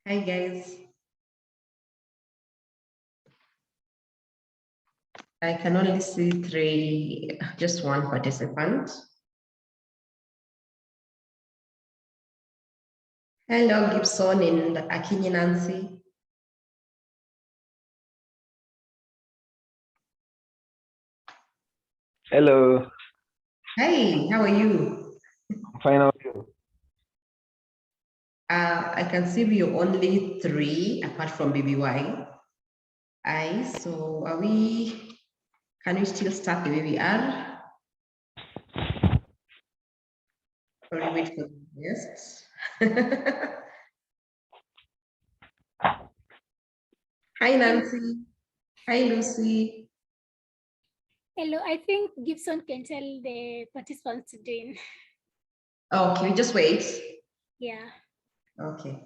Hi guys. I can only see three, just one participant. Hello, Gibson and Akinyi Nancy. Hello. Hey, how are you? I'm fine. How are you? I can see we only three apart from BBY. So can we still start the way we are? Or we wait for the guests? Hi, Nancy. Hi, Lucy. Hello, I think Gibson can tell the participants to join. Oh, can we just wait? Yeah. Okay.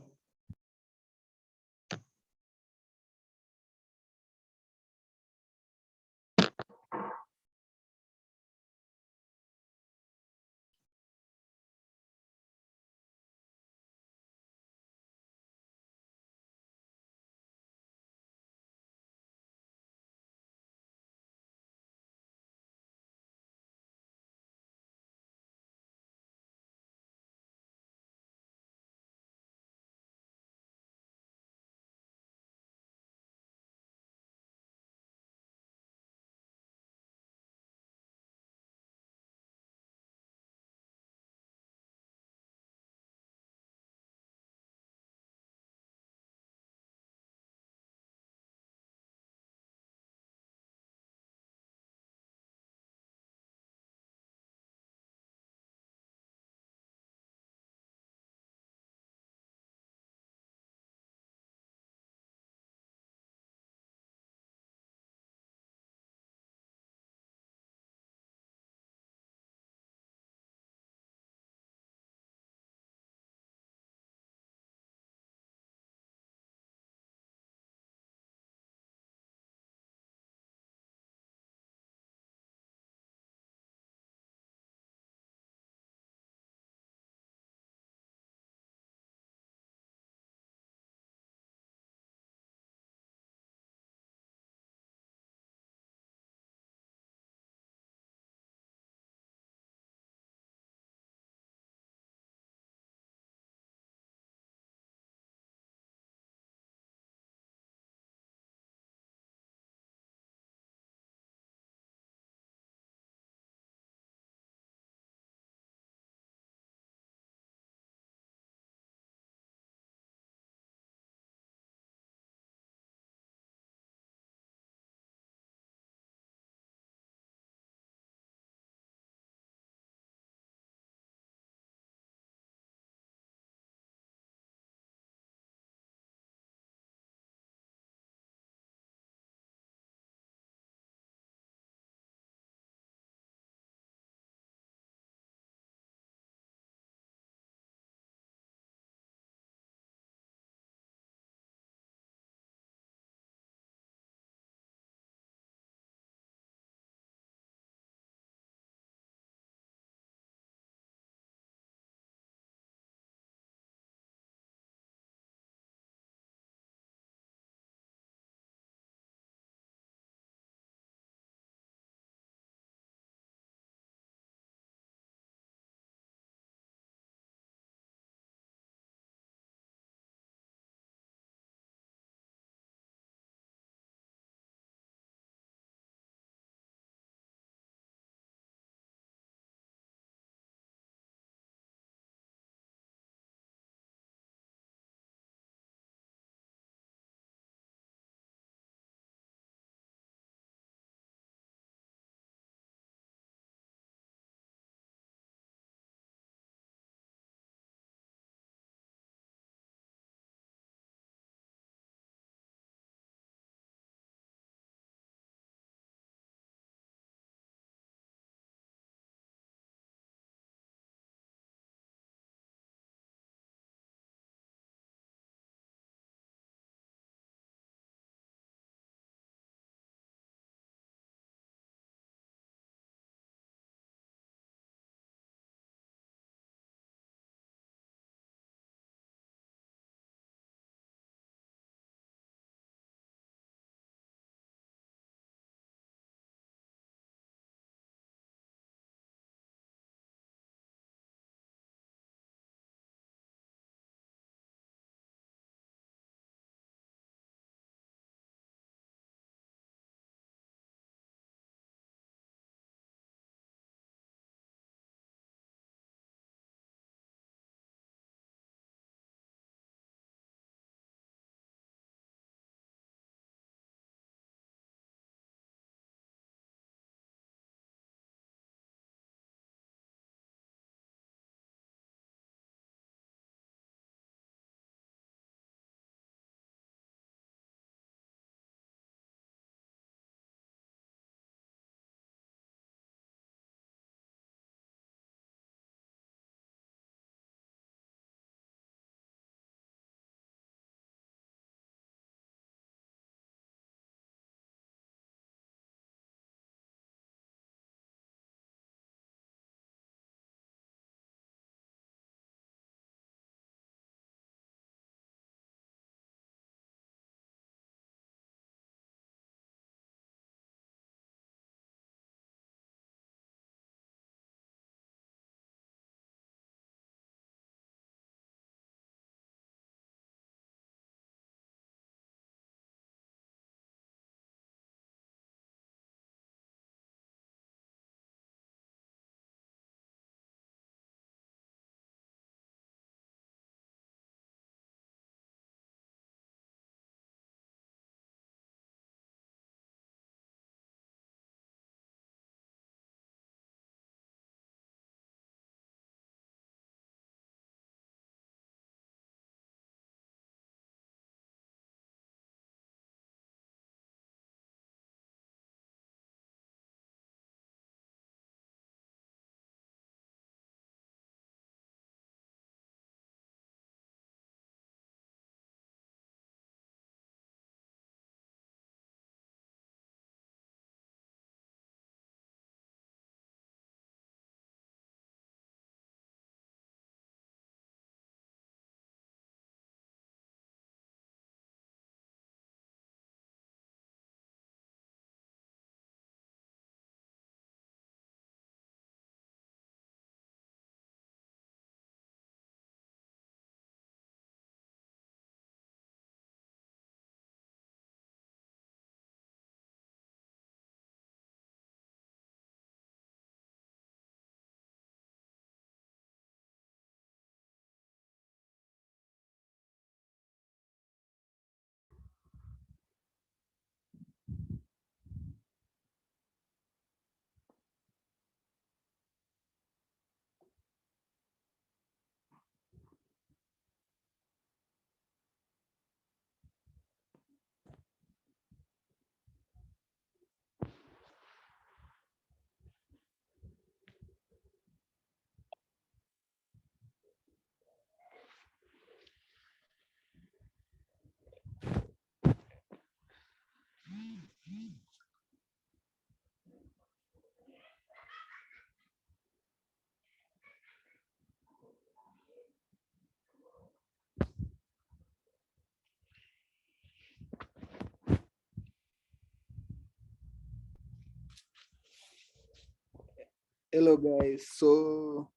Hello guys. So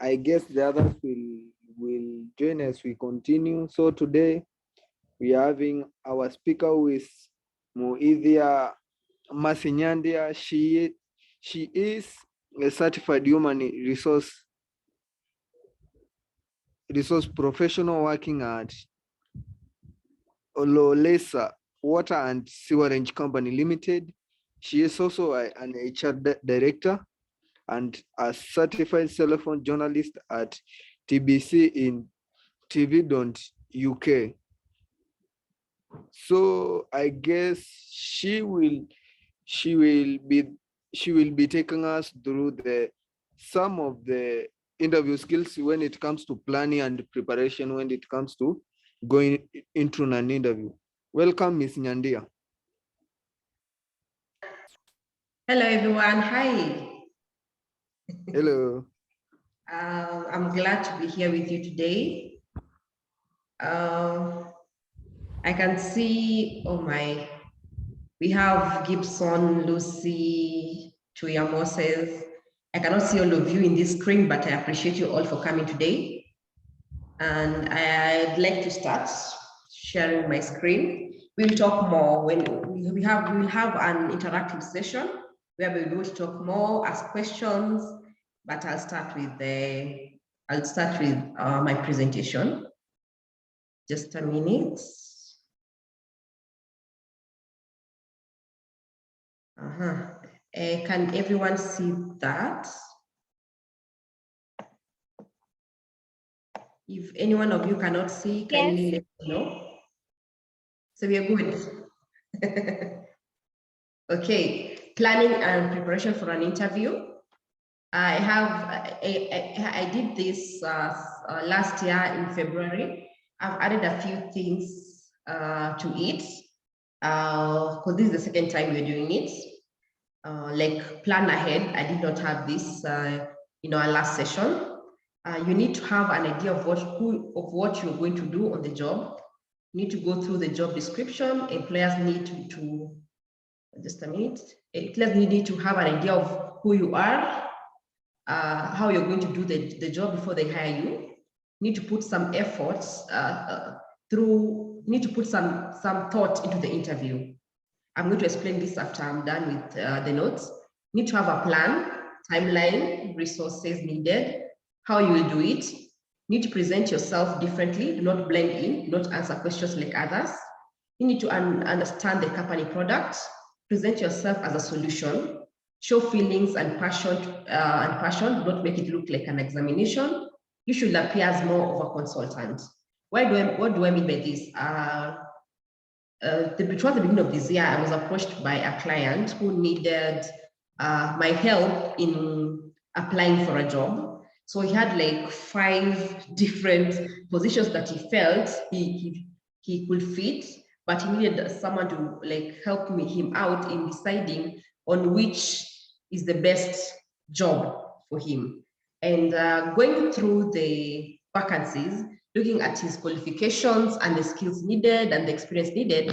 I guess the others will join as we continue. So today we are having our speaker who is Muidhia Masinyandia. She is a certified human resource professional working at Ololesa Water and Sewerage Company Limited. She is also an HR director and a certified telephone journalist at TBC in TV.uk. So I guess she will be taking us through some of the interview skills when it comes to planning and preparation when it comes to going into an interview. Welcome, Miss Nyandia. Hello, everyone. Hi. Hello. I'm glad to be here with you today. I can see, oh my, we have Gibson, Lucy, Tuya Moses. I cannot see all of you in this screen, but I appreciate you all for coming today. And I'd like to start sharing my screen. We'll talk more when we will have an interactive session where we will talk more, ask questions, but I'll start with my presentation. Just a minute. Can everyone see that? If any one of you cannot see, kindly let me know. So we are good. Okay, planning and preparation for an interview. I did this last year in February. I've added a few things to it because this is the second time we're doing it. Like plan ahead. I did not have this in our last session. You need to have an idea of what you're going to do on the job. You need to go through the job description. Employers need to just a minute. Employers need to have an idea of who you are, how you're going to do the job before they hire you. You need to put some efforts you need to put some thought into the interview. I'm going to explain this after I'm done with the notes. You need to have a plan, timeline, resources needed, how you will do it. You need to present yourself differently, do not blend in, do not answer questions like others. You need to understand the company product, present yourself as a solution, show feelings and passion, do not make it look like an examination. You should appear as more of a consultant. What do I mean by this? Towards the beginning of this year, I was approached by a client who needed my help in applying for a job. So he had like 5 different positions that he felt he could fit, but he needed someone to like help him out in deciding on which is the best job for him. And going through the vacancies, looking at his qualifications and the skills needed and the experience needed,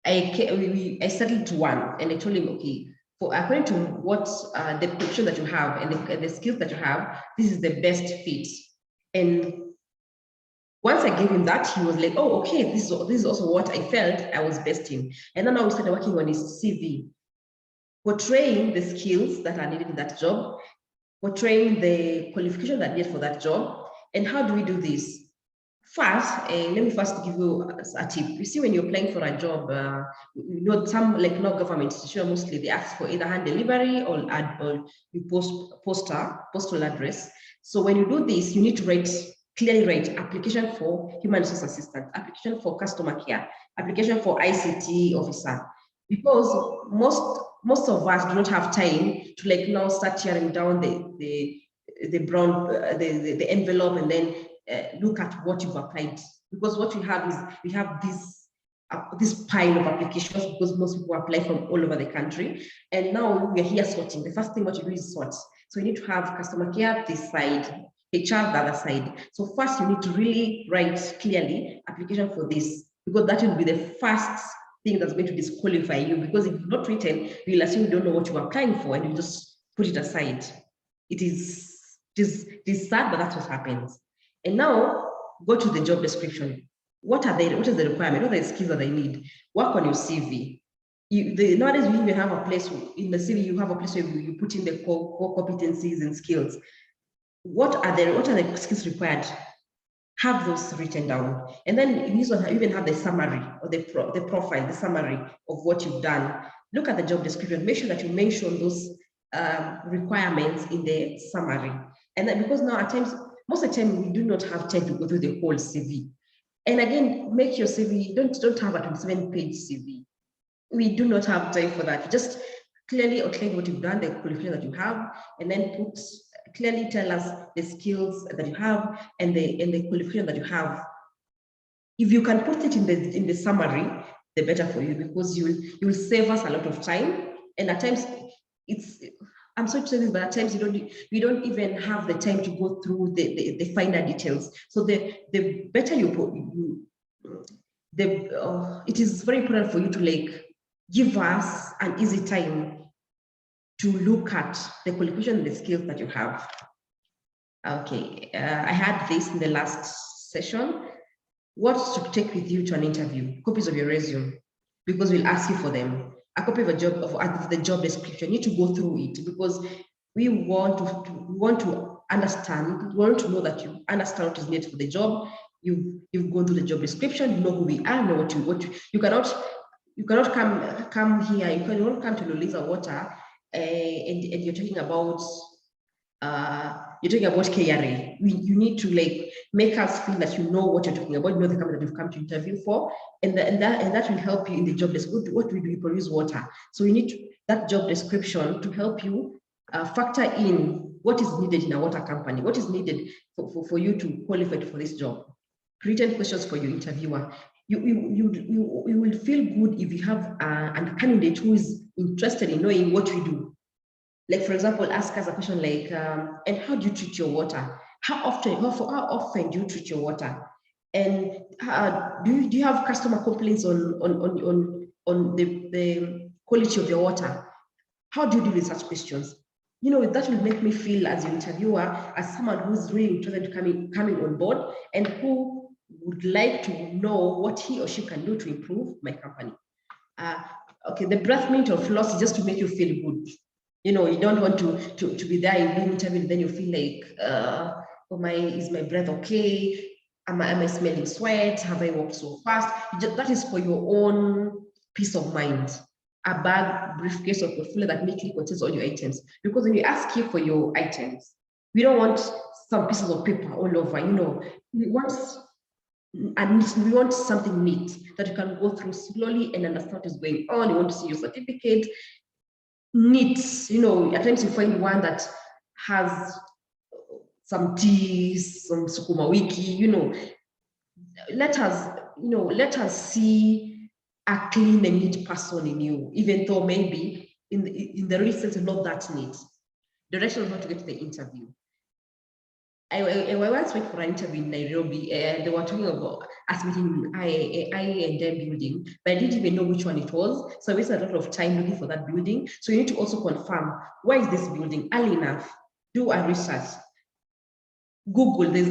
I settled to one, and I told him, okay, according to what the position that you have and the skills that you have, this is the best fit. And once I gave him that, he was like, oh, okay, this is also what I felt I was best in. And then I started working on his CV, portraying the skills that are needed in that job, portraying the qualification that needed for that job. And how do we do this? First, let me first give you a tip. You see, when you're applying for a job, you know, some like no government institution, mostly they ask for either hand delivery or you postal address. So when you do this, you need to clearly write application for human resource assistant, application for customer care, application for ICT officer, because most of us do not have time to like now start tearing down the envelope and then look at what you've applied, because what we have is we have this pile of applications, because most people apply from all over the country, and now we're here sorting. The first thing what you do is sort. So you need to have customer care this side, HR the other side. So first you need to really write clearly application for this, because that will be the first thing that's going to disqualify you, because if you've not written, you'll assume you don't know what you're applying for and you just put it aside. It is sad, but that's what happens. And now go to the job description. What is the requirement? What are the skills that they need? Work on your CV. Nowadays, we even have a place in the CV, you have a place where you put in the core competencies and skills. What are the skills required? Have those written down. And then you even have the summary or the profile, the summary of what you've done. Look at the job description, make sure that you mention those requirements in the summary. And then because now at times, most of the time we do not have time to go through the whole CV. And again, make your CV, don't have a 27-page CV. We do not have time for that. Just clearly outline what you've done, the qualification that you have, and then clearly tell us the skills that you have and the qualification that you have. If you can put it in the summary, the better for you, because you will save us a lot of time. And at times, I'm sorry to say this, but at times we don't even have the time to go through the finer details. So the better you put, it is very important for you to like give us an easy time to look at the qualification and the skills that you have. Okay, I had this in the last session. What to take with you to an interview? Copies of your resume, because we'll ask you for them. A copy of the job description. You need to go through it, because we want to understand. We want to know that you understand what is needed for the job. You've gone through the job description. You know who we are. Know what you cannot come here. You cannot come to Loliza Water and you're talking about KRA. You need to like make us feel that you know what you're talking about, you know the company that you've come to interview for, and that will help you in the job description. What do we produce? Water. So you need that job description to help you factor in what is needed in a water company, what is needed for you to qualify for this job. Written questions for your interviewer. You will feel good if you have a candidate who is interested in knowing what we do. Like, for example, ask us a question like, and how do you treat your water? How often do you treat your water? And do you have customer complaints on the quality of your water? How do you deal with such questions? You know, that will make me feel as your interviewer, as someone who's really interested in coming on board and who would like to know what he or she can do to improve my company. Okay, the breath mint of loss is just to make you feel good. You know, you don't want to be there in the interview and then you feel like, is my breath okay? Am I smelling sweat? Have I walked so fast? That is for your own peace of mind. A bag, briefcase, or portfolio that neatly contains all your items. Because when we ask you for your items, we don't want some pieces of paper all over. You know, we want something neat that you can go through slowly and understand what is going on. You want to see your certificate. Neat, you know, at times you find one that has some teas, some sukuma wiki, you know. Let us see a clean and neat person in you, even though maybe in the real sense not that neat. Direction on how to get to the interview. I once went for an interview in Nairobi, and they were talking about us meeting I&M building, but I didn't even know which one it was. So I wasted a lot of time looking for that building. So you need to also confirm, where is this building? Early enough, do a research. Google, there's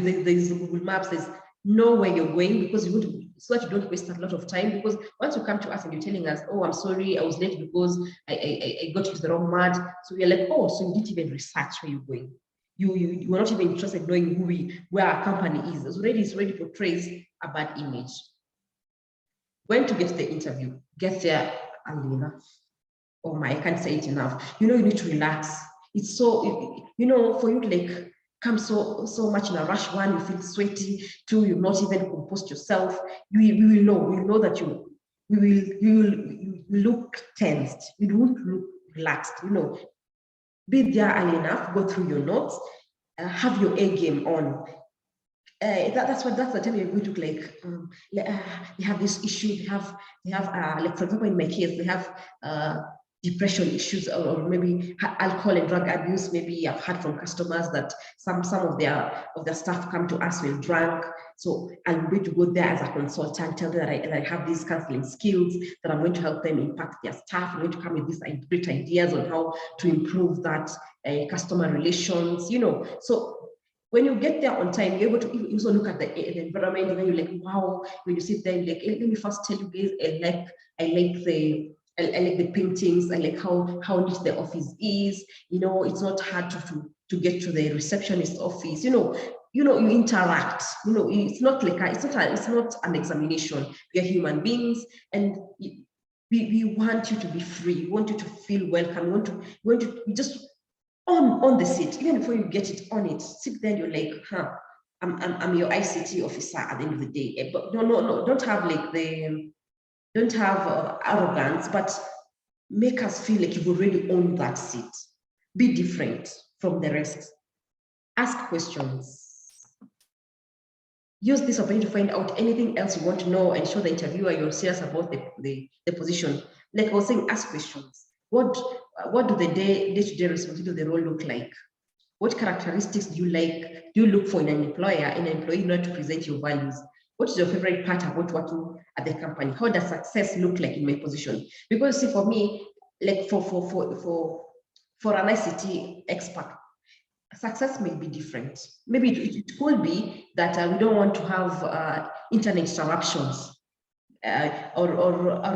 Google Maps, there's know where you're going, because you want to, so that you don't waste a lot of time. Because once you come to us and you're telling us, oh, I'm sorry, I was late because I got into the wrong mud. So we're like, oh, so you didn't even research where you're going. You were not even interested in knowing where our company is. It's already portrays a bad image. When to get to the interview, get there early enough. Oh my, I can't say it enough. You know, you need to relax. It's so, you know, for you to like come so much in a rush. One, you feel sweaty. Two, you've not even composed yourself. We will know that you will look tensed. You won't look relaxed. You know, be there early enough. Go through your notes. Have your A game on. That's the time you're going to like. They have this issue. They have like, for example, in my case, they have depression issues, or maybe alcohol and drug abuse. Maybe I've heard from customers that some of their staff come to us when drunk. So I'm going to go there as a consultant, tell them that I have these counseling skills, that I'm going to help them impact their staff. I'm going to come with these great ideas on how to improve that customer relations, So when you get there on time, you're able to also look at the environment, and then you're like, wow, when you sit there, like, let me first tell you guys, I like the paintings, I like how neat the office is. It's not hard to get to the receptionist office. You interact. It's not an examination. We are human beings, and we want you to be free. We want you to feel welcome. We want you just on the seat, even before you get it on it. Sit there, you're like, I'm your ICT officer at the end of the day. But no, don't have arrogance, but make us feel like you've already owned that seat. Be different from the rest. Ask questions. Use this opportunity to find out anything else you want to know and show the interviewer you're serious about the position. Like I was saying, ask questions. What do the day-to-day responsibilities of the role look like? What characteristics do you look for in an employer, in an employee, in order to present your values? What is your favorite part about working at the company? How does success look like in my position? Because see, for me, like for an ICT expert, success may be different. Maybe it could be that we don't want to have internet interruptions, or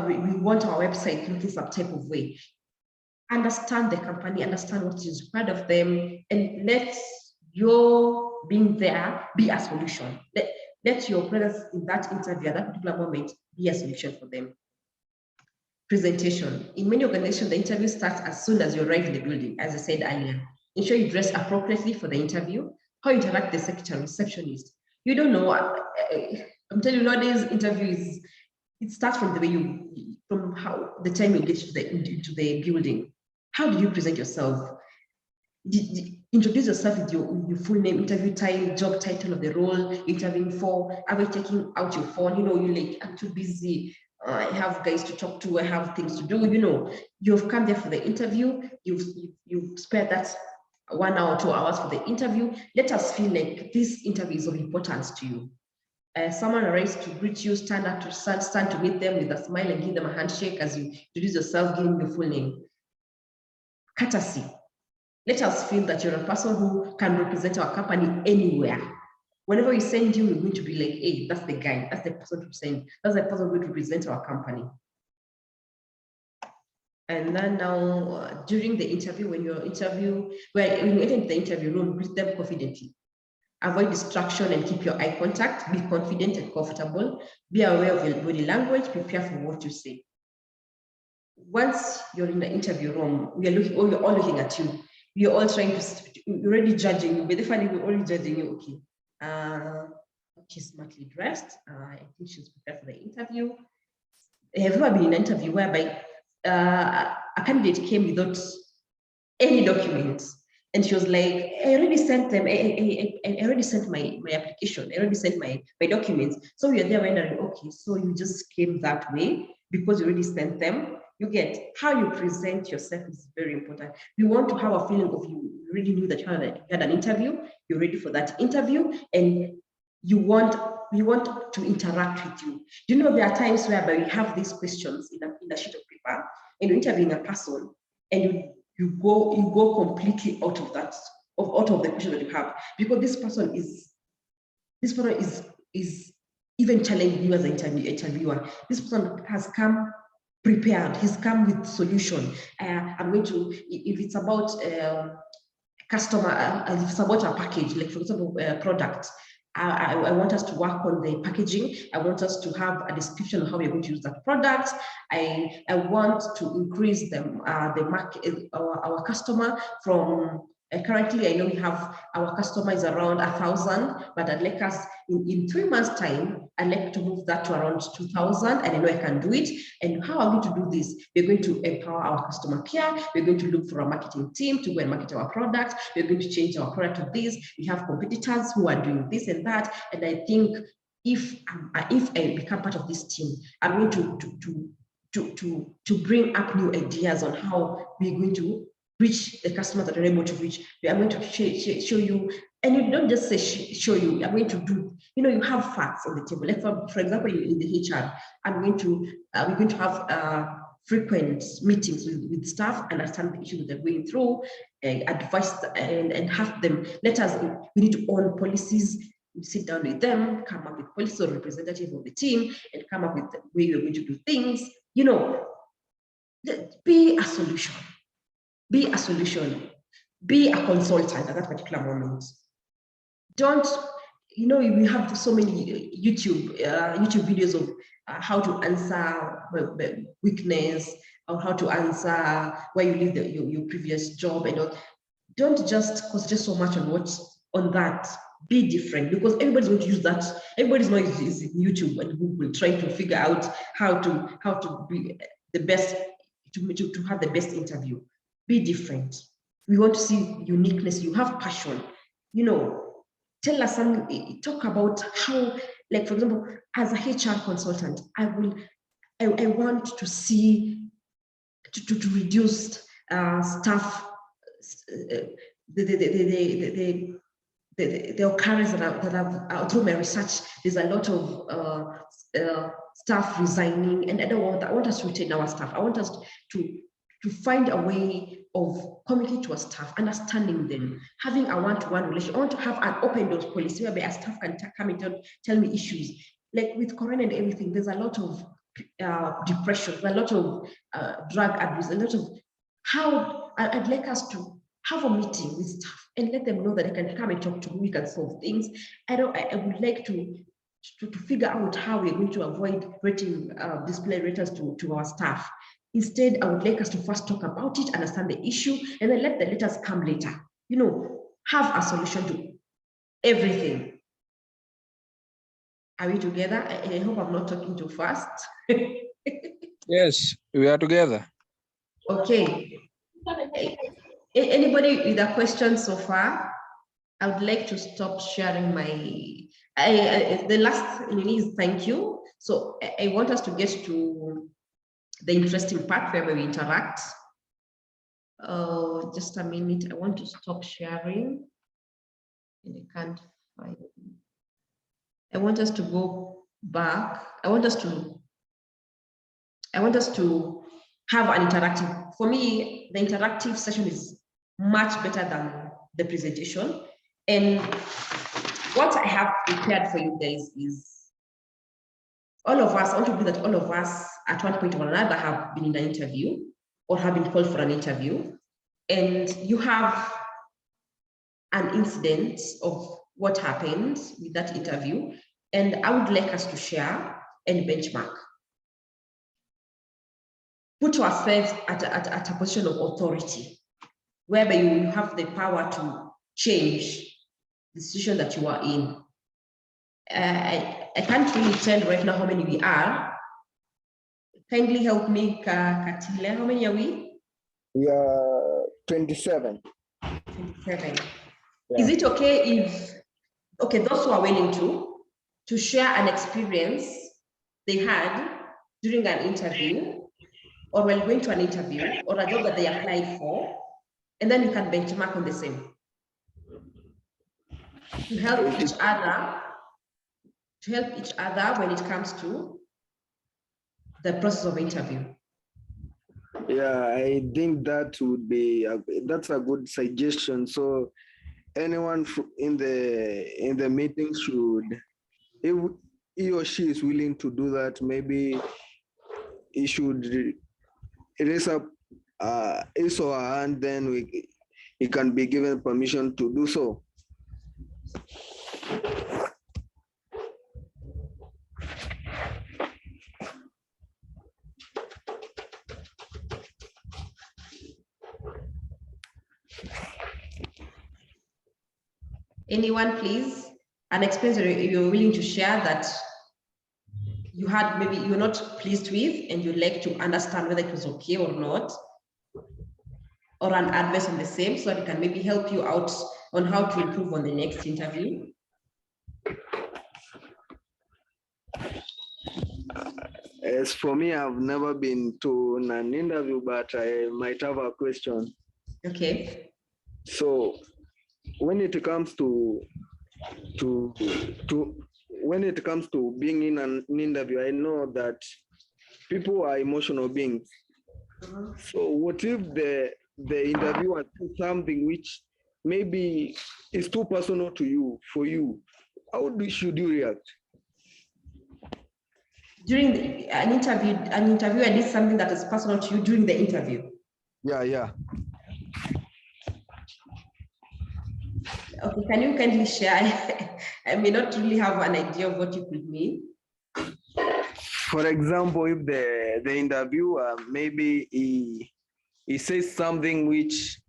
we want our website looking some type of way. Understand the company, understand what is required of them, and let your being there be a solution. Let your presence in that interview at that particular moment be a solution for them. Presentation. In many organizations, the interview starts as soon as you arrive in the building, as I said earlier. Ensure you dress appropriately for the interview. How you interact with the secretary, receptionist. You don't know. I'm telling you, nowadays interviews, it starts from the way from how the time you get into the building. How do you present yourself? Introduce yourself with your full name, interview time, job title of the role, interviewing for. Are you taking out your phone? You're like, I'm too busy. I have guys to talk to. I have things to do. You've come there for the interview. You've spared that 1 hour, 2 hours for the interview. Let us feel like this interview is of importance to you. Someone arrives to greet you, stand to meet them with a smile and give them a handshake as you introduce yourself, giving your full name. Courtesy. Let us feel that you're a person who can represent our company anywhere. Whenever we send you, we're going to be like, hey, that's the guy, that's the person to send, that's the person going to represent our company. And then now, during the interview, when you enter into the interview room, greet them confidently. Avoid distraction and keep your eye contact. Be confident and comfortable. Be aware of your body language. Prepare for what you say. Once you're in the interview room, we're all looking at you. We're all trying we're already judging you. But definitely, we're already judging you. Okay. She's smartly dressed. I think she's prepared for the interview. Have you ever been in an interview whereby a candidate came without any documents? And she was like, I already sent them, I already sent my application, I already sent my documents. So you're there wondering, okay, so you just came that way because you already sent them. You get how you present yourself is very important. You want to have a feeling of you really knew that you had an interview, you're ready for that interview, and we want to interact with you. There are times whereby we have these questions in a sheet of paper, and you're interviewing a person, and you go completely out of the question that you have, because this person is even challenging you as an interviewer. This person has come prepared. He's come with solution. I'm going to, if it's about customer, if it's about a package, like for example, product. I want us to work on the packaging. I want us to have a description of how we're going to use that product. I want to increase the market, our customer from currently, I know we have our customers around 1,000, but I'd like us in 3 months' time, I'd like to move that to around 2,000, and I know I can do it. And how are we going to do this? We're going to empower our customer care. We're going to look for a marketing team to go and market our products. We're going to change our product to this. We have competitors who are doing this and that. And I think if I become part of this team, I'm going to bring up new ideas on how we're going to reach the customers that are able to reach. I'm going to show you And you don't just say, show you, I'm going to do, you have facts on the table. Like for example, in the HR, we're going to have frequent meetings with staff, understand the issues that they're going through, advise and have them, we need to own policies, sit down with them, come up with policies or representative of the team, and come up with the way we're going to do things. Be a solution. Be a solution. Be a consultant at that particular moment. Don't, we have so many YouTube videos of how to answer weakness, or how to answer why you leave your previous job, and all. Don't just concentrate so much on that. Be different, because everybody's going to use that. Everybody's not using YouTube and Google trying to figure out how to be the best, to have the best interview. Be different. We want to see uniqueness. You have passion. Tell us something. Talk about how, like for example, as a HR consultant, I want to see to reduce staff the occurrence that I've through my research. There's a lot of staff resigning, and I want us to retain our staff. I want us to find a way of communicating to our staff, understanding them, having a one-to-one relation. I want to have an open doors policy whereby a staff can come and tell me issues. Like with Corona and everything, there's a lot of depression, a lot of drug abuse, a lot of how I'd like us to have a meeting with staff and let them know that they can come and talk to me, we can solve things. I would like to figure out how we're going to avoid rating display raters to our staff. Instead, I would like us to first talk about it, understand the issue, and then let the letters come later. Have a solution to everything. Are we together? I hope I'm not talking too fast. Yes, we are together. Okay. Anybody with a question so far? I would like to stop sharing my, the last thing is thank you. So I want us to get to the interesting part where we interact. Just a minute, I want to stop sharing. And I can't find it. I want us to go back. I want us to have an interactive. For me, the interactive session is much better than the presentation. And what I have prepared for you guys is all of us, I want to believe that all of us at one point or another have been in an interview or have been called for an interview. And you have an incident of what happened with that interview. And I would like us to share and benchmark. Put yourself at a position of authority, whereby you have the power to change the situation that you are in. I can't really tell right now how many we are. Kindly help me, Katile. How many are we? We are 27. 27. Yeah. Is it okay if, those who are willing to share an experience they had during an interview, or while going to an interview, or a job that they applied for, and then you can benchmark on the same. To help each other when it comes to the process of interview. Yeah, I think that would be that's a good suggestion. So anyone in the meeting should, if he or she is willing to do that, maybe he should raise up his or her hand, then he can be given permission to do so. Anyone, please? An experience that you're willing to share that you had, maybe you're not pleased with, and you'd like to understand whether it was okay or not, or an advice on the same, so that it can maybe help you out on how to improve on the next interview. As for me, I've never been to an interview, but I might have a question. Okay. So when it comes to when it comes to being in an interview, I know that people are emotional beings. So what if the interviewer says something which maybe is too personal to you, for you? Should you react? During an interviewer did something that is personal to you during the interview. Yeah. Okay, can you kindly share? I may not really have an idea of what you could mean. For example, if the interviewer maybe he says something which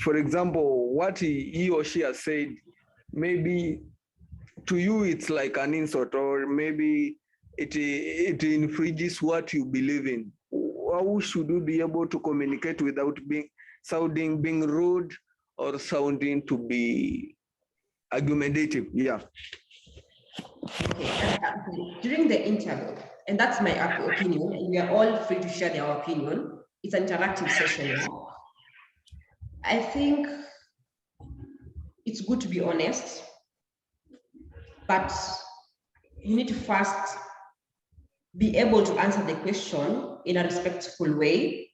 for example, what he or she has said, maybe to you it's like an insult, or maybe it infringes what you believe in. How should you be able to communicate without being rude or sounding to be argumentative? Yeah. Okay. During the interview, and that's my opinion, and we are all free to share their opinion. It's an interactive session. Yeah? I think it's good to be honest, but you need to first be able to answer the question in a respectful way,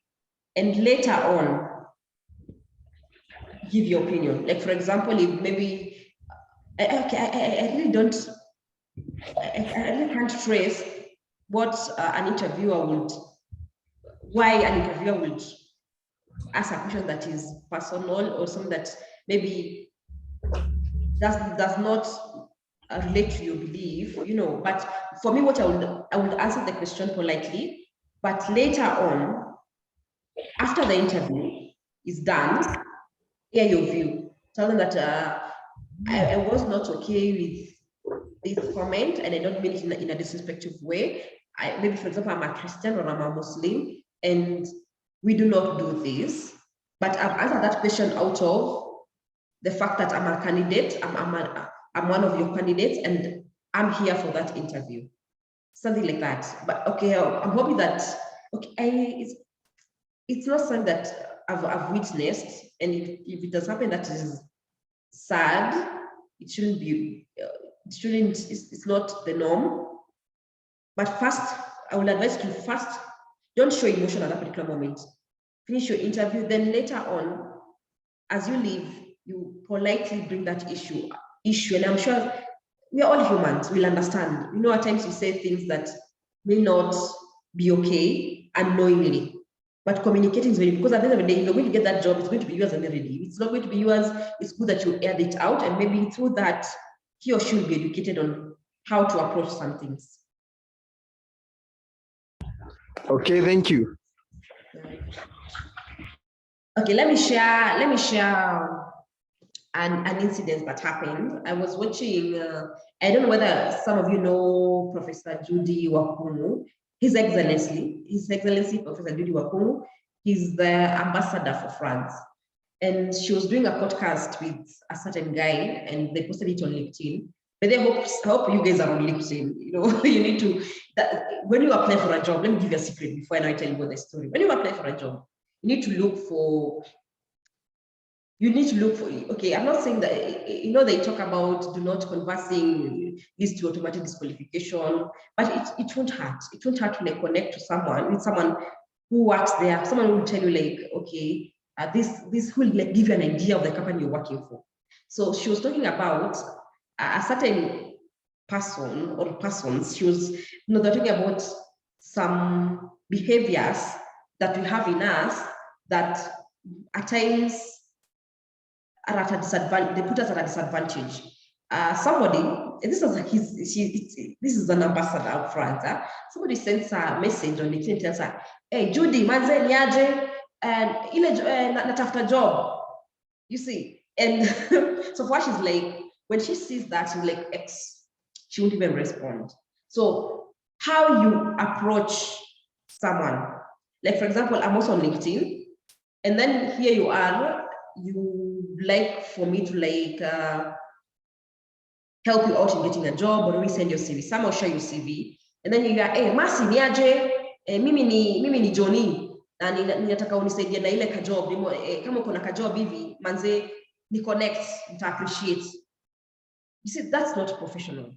and later on give your opinion. Like, for example, if maybe I really don't, I really can't trace what why an interviewer would ask a question that is personal, or something that maybe does not relate to your belief, But for me, what I would answer the question politely, but later on, after the interview is done, hear your view. Tell them that I was not okay with this comment, and I don't mean it in a disrespectful way. Maybe, for example, I'm a Christian or I'm a Muslim, and we do not do this. But I've answered that question out of the fact that I'm a candidate, I'm one of your candidates, and I'm here for that interview. Something like that. But okay, I'm hoping that, okay, it's not something that I've witnessed, and if it does happen, that is sad. It shouldn't be, it's not the norm. But first, I would advise you first, don't show emotion at that particular moment. Finish your interview, then later on, as you leave, you politely bring that issue, and I'm sure we're all humans, we'll understand. At times we say things that may not be okay unknowingly, but communicating is very, because at the end of the day, if you're going to get that job, it's going to be yours and already. It's not going to be yours. It's good that you aired it out, and maybe through that, he or she will be educated on how to approach some things. Okay, thank you. Okay, let me share an incident that happened. I was watching, I don't know whether some of you know Professor Judy Wakumu. His Excellency Professor Judy Wakumu, he's the ambassador for France. And she was doing a podcast with a certain guy, and they posted it on LinkedIn. But I hope you guys are on LinkedIn. You need to, when you apply for a job, let me give you a secret before I tell you about the story. When you apply for a job, you need to look for, okay, I'm not saying that, they talk about do not conversing leads to automatic disqualification, but it won't hurt. It won't hurt to connect with someone who works there, someone who will tell you okay, this will give you an idea of the company you're working for. So she was talking about a certain person or persons. She was they're talking about some behaviors that we have in us that at times are at a disadvantage. They put us at a disadvantage. Somebody, this is an ambassador of France. Somebody sends a message on LinkedIn and tells her, "Hey Judy, manze niaje, natafuta job." You see, and so far she's like, when she sees that, she's like, X, she won't even respond. So how you approach someone, like for example, I'm also on LinkedIn, and then here you are, you like for me to help you out in getting a job, or we send your CV. Someone show you CV, and then you go, hey, Masi niaje, mimi ni Johnny. na ninataka unisaidie na ile kajob, kama uko na kajob hivi manze ni connect, nita appreciate. You see, that's not professional.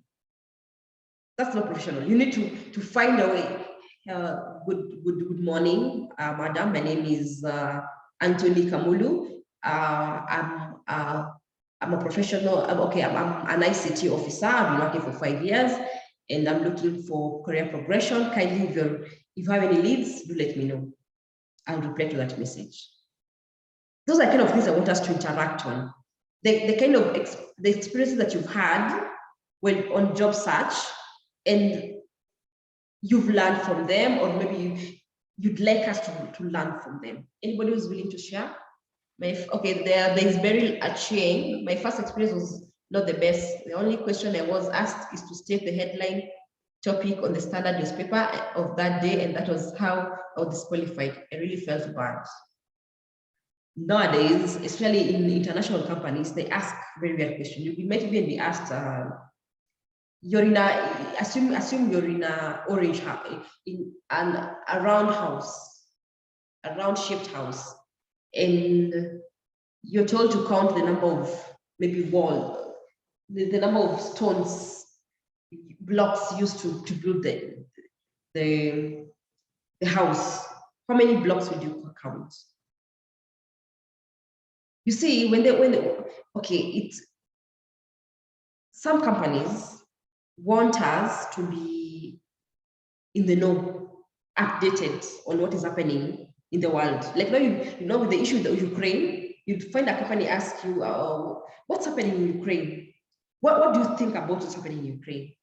That's not professional. You need to find a way. Good morning, madam. My name is Anthony Kamulu. I'm a professional. I'm an ICT officer. I've been working for 5 years, and I'm looking for career progression. Kindly, if you have any leads, do let me know. I'll reply to that message. Those are kind of things I want us to interact on. The kind of the experiences that you've had when on job search, and you've learned from them, or maybe you'd like us to learn from them. Anybody who's willing to share? There's Beryl Achieng. My first experience was not the best. The only question I was asked is to state the headline topic on the standard newspaper of that day, and that was how I was disqualified. I really felt bad. Nowadays, especially in international companies, they ask very weird questions. You might even be asked, you're in a, assume you're in a orange house, in a round house, a round shaped house, and you're told to count the number of maybe the number of stones, blocks used to build the house. How many blocks would you count? You see, some companies want us to be in the know, updated on what is happening in the world. Like now, with the issue of Ukraine, you'd find a company ask you, what's happening in Ukraine? What do you think about what's happening in Ukraine?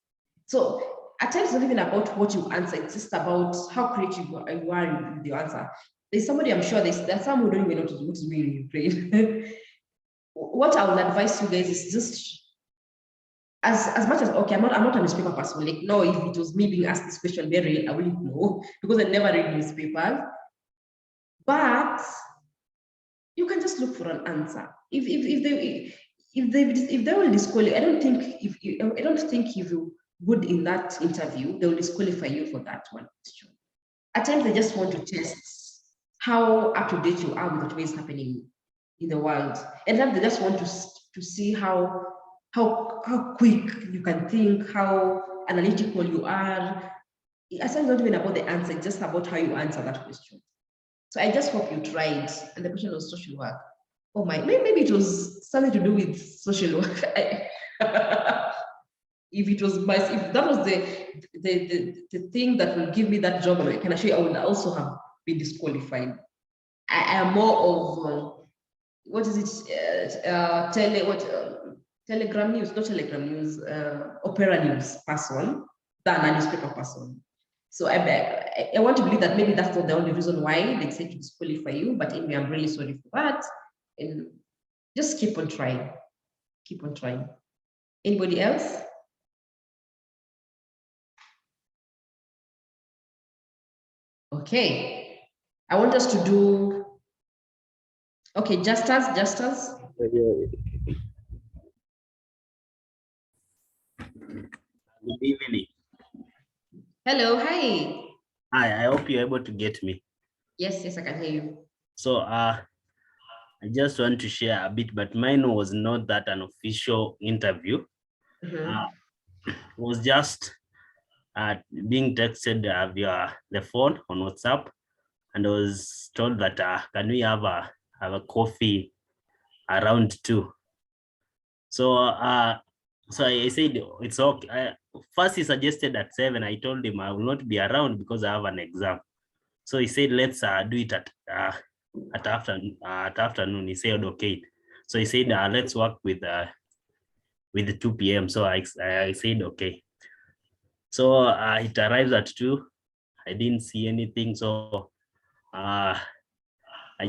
So at times, it's not even about what you answer, it's just about how creative you are with your answer. There's somebody, I'm sure there's some who don't even know what to do in Ukraine. What I would advise you guys is just, as much as, okay, I'm not a newspaper person. Like, no, if it was me being asked this question, I wouldn't know, because I never read newspapers. But you can just look for an answer. If they will disqualify, I don't think if you're good in that interview, they will disqualify you for that one question. At times, they just want to test how up to date you are with what is happening in the world, and then they just want to see how quick you can think, how analytical you are. It's not even about the answer, it's just about how you answer that question. So I just hope you tried. And the question was social work. Oh my, maybe it was something to do with social work. If that was the thing that will give me that job, I can assure you I would also have been disqualified. I am more of what is it? Telegram news, not Telegram news, Opera news person than a newspaper person. So I want to believe that maybe that's not the only reason why they say to disqualify you, but anyway, I'm really sorry for that. And just keep on trying. Keep on trying. Anybody else? Okay. I want us to do, okay, Justus. Good evening. Hello, hi. Hi, I hope you're able to get me. Yes, I can hear you. So I just want to share a bit, but mine was not that an official interview. It was just being texted via the phone on WhatsApp, and I was told that can we have a coffee around 2? So so I said it's okay. First he suggested at 7. I told him I will not be around because I have an exam. So he said let's do it at afternoon. He said okay. So he said let's work with 2 p.m. So I said okay. So it arrives at 2. I didn't see anything. So I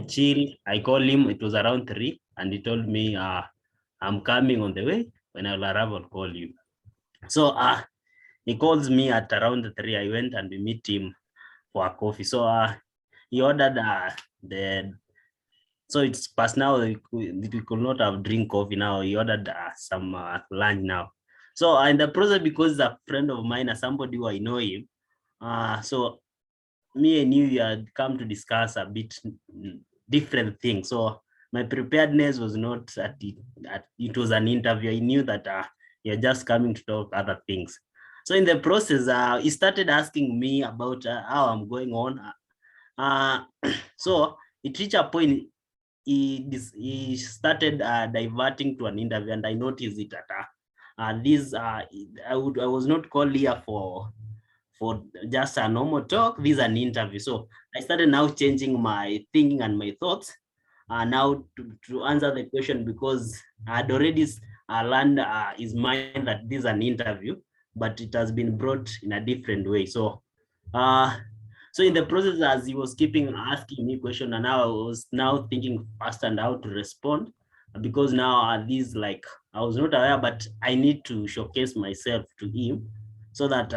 chill. I call him. It was around 3, and he told me I'm coming on the way. When I'll arrive, I'll call you. So he calls me at around 3. I went and we meet him for a coffee. So he ordered so it's past now. We could not have drink coffee now. He ordered some lunch now. So in the process, because a friend of mine, somebody who I know him, so me and you had come to discuss a bit different things. So my preparedness was not it was an interview. I knew that you're just coming to talk other things. So in the process, he started asking me about how I'm going on. So it reached a point he started diverting to an interview, and I noticed it that I was not called here for just a normal talk. This is an interview. So I started now changing my thinking and my thoughts now to answer the question, because I had already learned his mind that this is an interview, but it has been brought in a different way. So so in the process, as he was keeping asking me question, and now I was now thinking fast and how to respond, because now these, like, I was not aware, but I need to showcase myself to him so that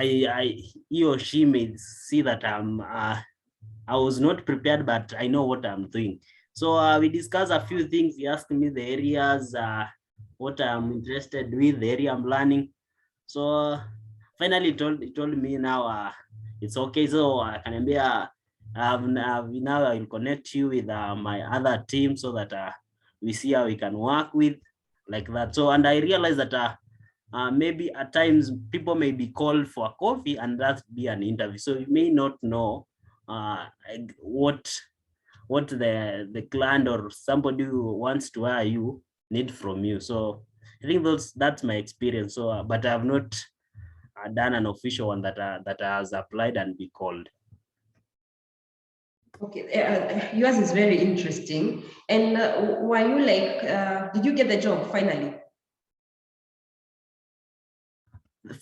he or she may see that I was not prepared, but I know what I'm doing. So we discussed a few things. He asked me the areas, what I'm interested with, the area I'm learning. So finally he told me now it's okay. So I can be now I will connect you with my other team so that we see how we can work with, like that. So, and I realized that maybe at times people may be called for a coffee and that be an interview. So you may not know what the client or somebody who wants to hire you need from you. So I think that's my experience. So, but I have not done an official one that has applied and be called. Okay, yours is very interesting. And were you like, did you get the job finally?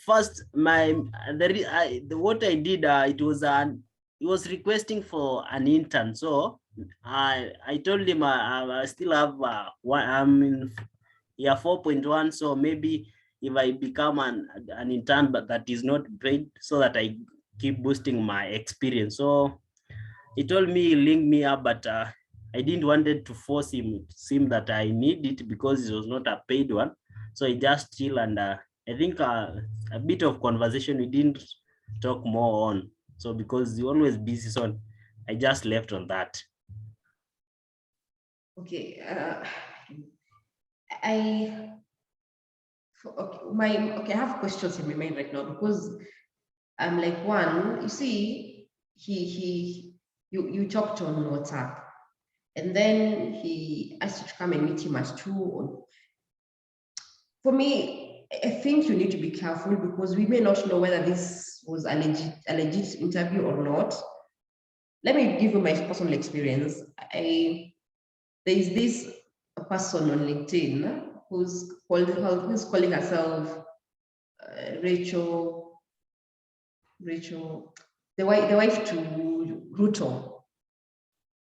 First, what I did, it was requesting for an intern. So I told him I still have I'm in year 4.1. So maybe if I become an intern, but that is not paid, so that I keep boosting my experience. So he told me, he linked me up, but I didn't wanted to force him, seem that I need it because it was not a paid one. So I just chill, and I think a bit of conversation, we didn't talk more on. So because you're always busy, so I just left on that. Okay, I have questions in my mind right now, because I'm like, one, you see, you talked on WhatsApp, and then he asked you to come and meet him at 2. For me, I think you need to be careful, because we may not know whether this was a legit interview or not. Let me give you my personal experience. There is this person on LinkedIn who's calling herself Rachel, the wife to Ruto.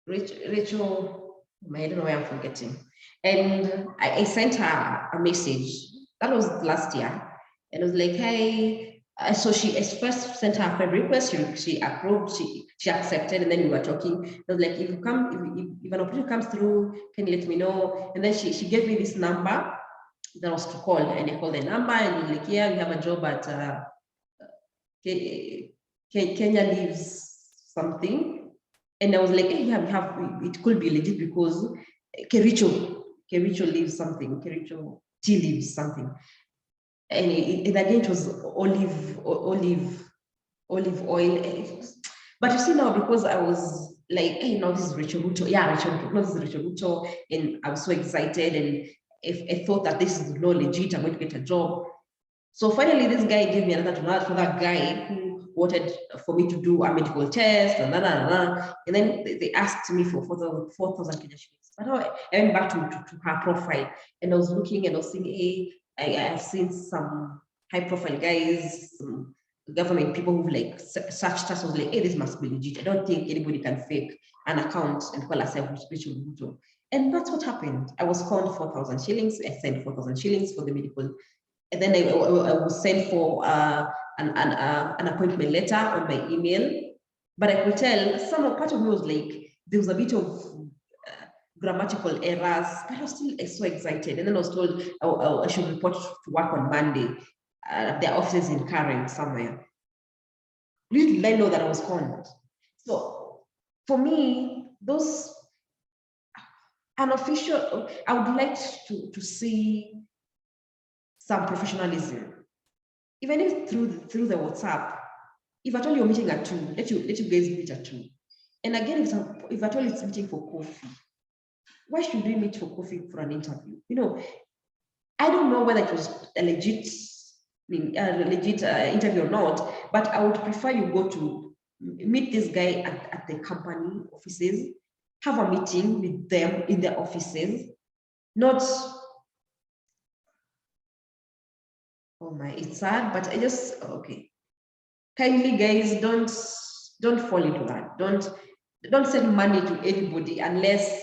Rachel, I don't know why I'm forgetting. And I sent her a message. That was last year. And I was like, hey, so she first sent her a friend request. She approved, she accepted, and then we were talking. I was like, if an opportunity comes through, can you let me know? And then she gave me this number that was to call, and I called the number, and he was like, yeah, we have a job at Kenya Leaves something. And I was like, hey, it could be legit, because Kericho Leaves something, Kericho tea leaves something. And again, it was olive oil. But you see now, because I was like, hey, now this is Rachel Ruto. Yeah, Rachel Ruto. And I was so excited, and if I thought that this is not legit, I'm going to get a job. So finally, this guy gave me another guy who wanted for me to do a medical test, and then they asked me for 4,000 Kenya shillings. But I went back to her profile, and I was looking, and I was saying, hey, I have seen some high-profile guys, some government people who've like searched us. I was like, hey, this must be legit. I don't think anybody can fake an account and call herself Rachel Ruto. And that's what happened. I was called 4,000 shillings. I sent 4,000 shillings for the medical. And then I was sent for an appointment letter on my email. But I could tell part of me was like, there was a bit of grammatical errors, but I was still so excited. And then I was told I should report to work on Monday at their offices in Karen somewhere. Little did I know that I was conned. So for me, those unofficial, I would like to see some professionalism, even if through the WhatsApp. If at all you're meeting at 2, let you guys meet at 2. And again, if at all it's meeting for coffee, why should we meet for coffee for an interview? You know, I don't know whether it was a legit interview or not, but I would prefer you go to meet this guy at the company offices, have a meeting with them in their offices, not, oh my, it's sad, but I just, okay. Kindly guys, don't fall into that. Don't send money to anybody unless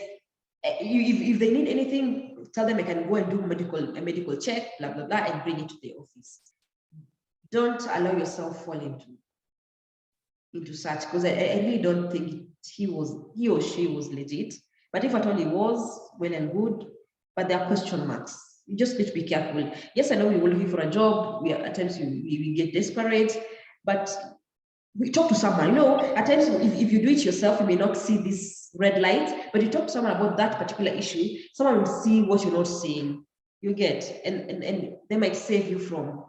if they need anything, tell them I can go and do a medical check, blah blah blah, and bring it to the office. Don't allow yourself fall into such, because I really don't think he or she was legit. But if at all he was, well and good, but there are question marks. You just need to be careful. Yes, I know we were looking for a job. At times we get desperate, but we talk to someone. You know, at times if you do it yourself, you may not see this red light, but you talk to someone about that particular issue, someone will see what you're not seeing. You get, and they might save you from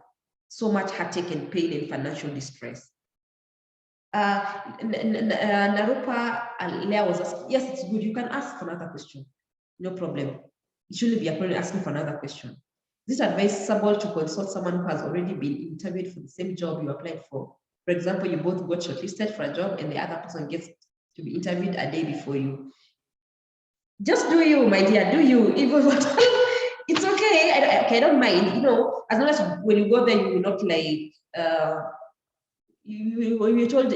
so much heartache and pain and financial distress. Narupa and Leah was asking, yes, it's good. You can ask another question. No problem. It shouldn't be a problem asking for another question. Is it advisable to consult someone who has already been interviewed for the same job you applied for? For example, you both got shortlisted for a job and the other person gets to be interviewed a day before you. Just do you, my dear, do you. It's okay. I don't mind, you know, as long as when you go there, you will not like, when you're told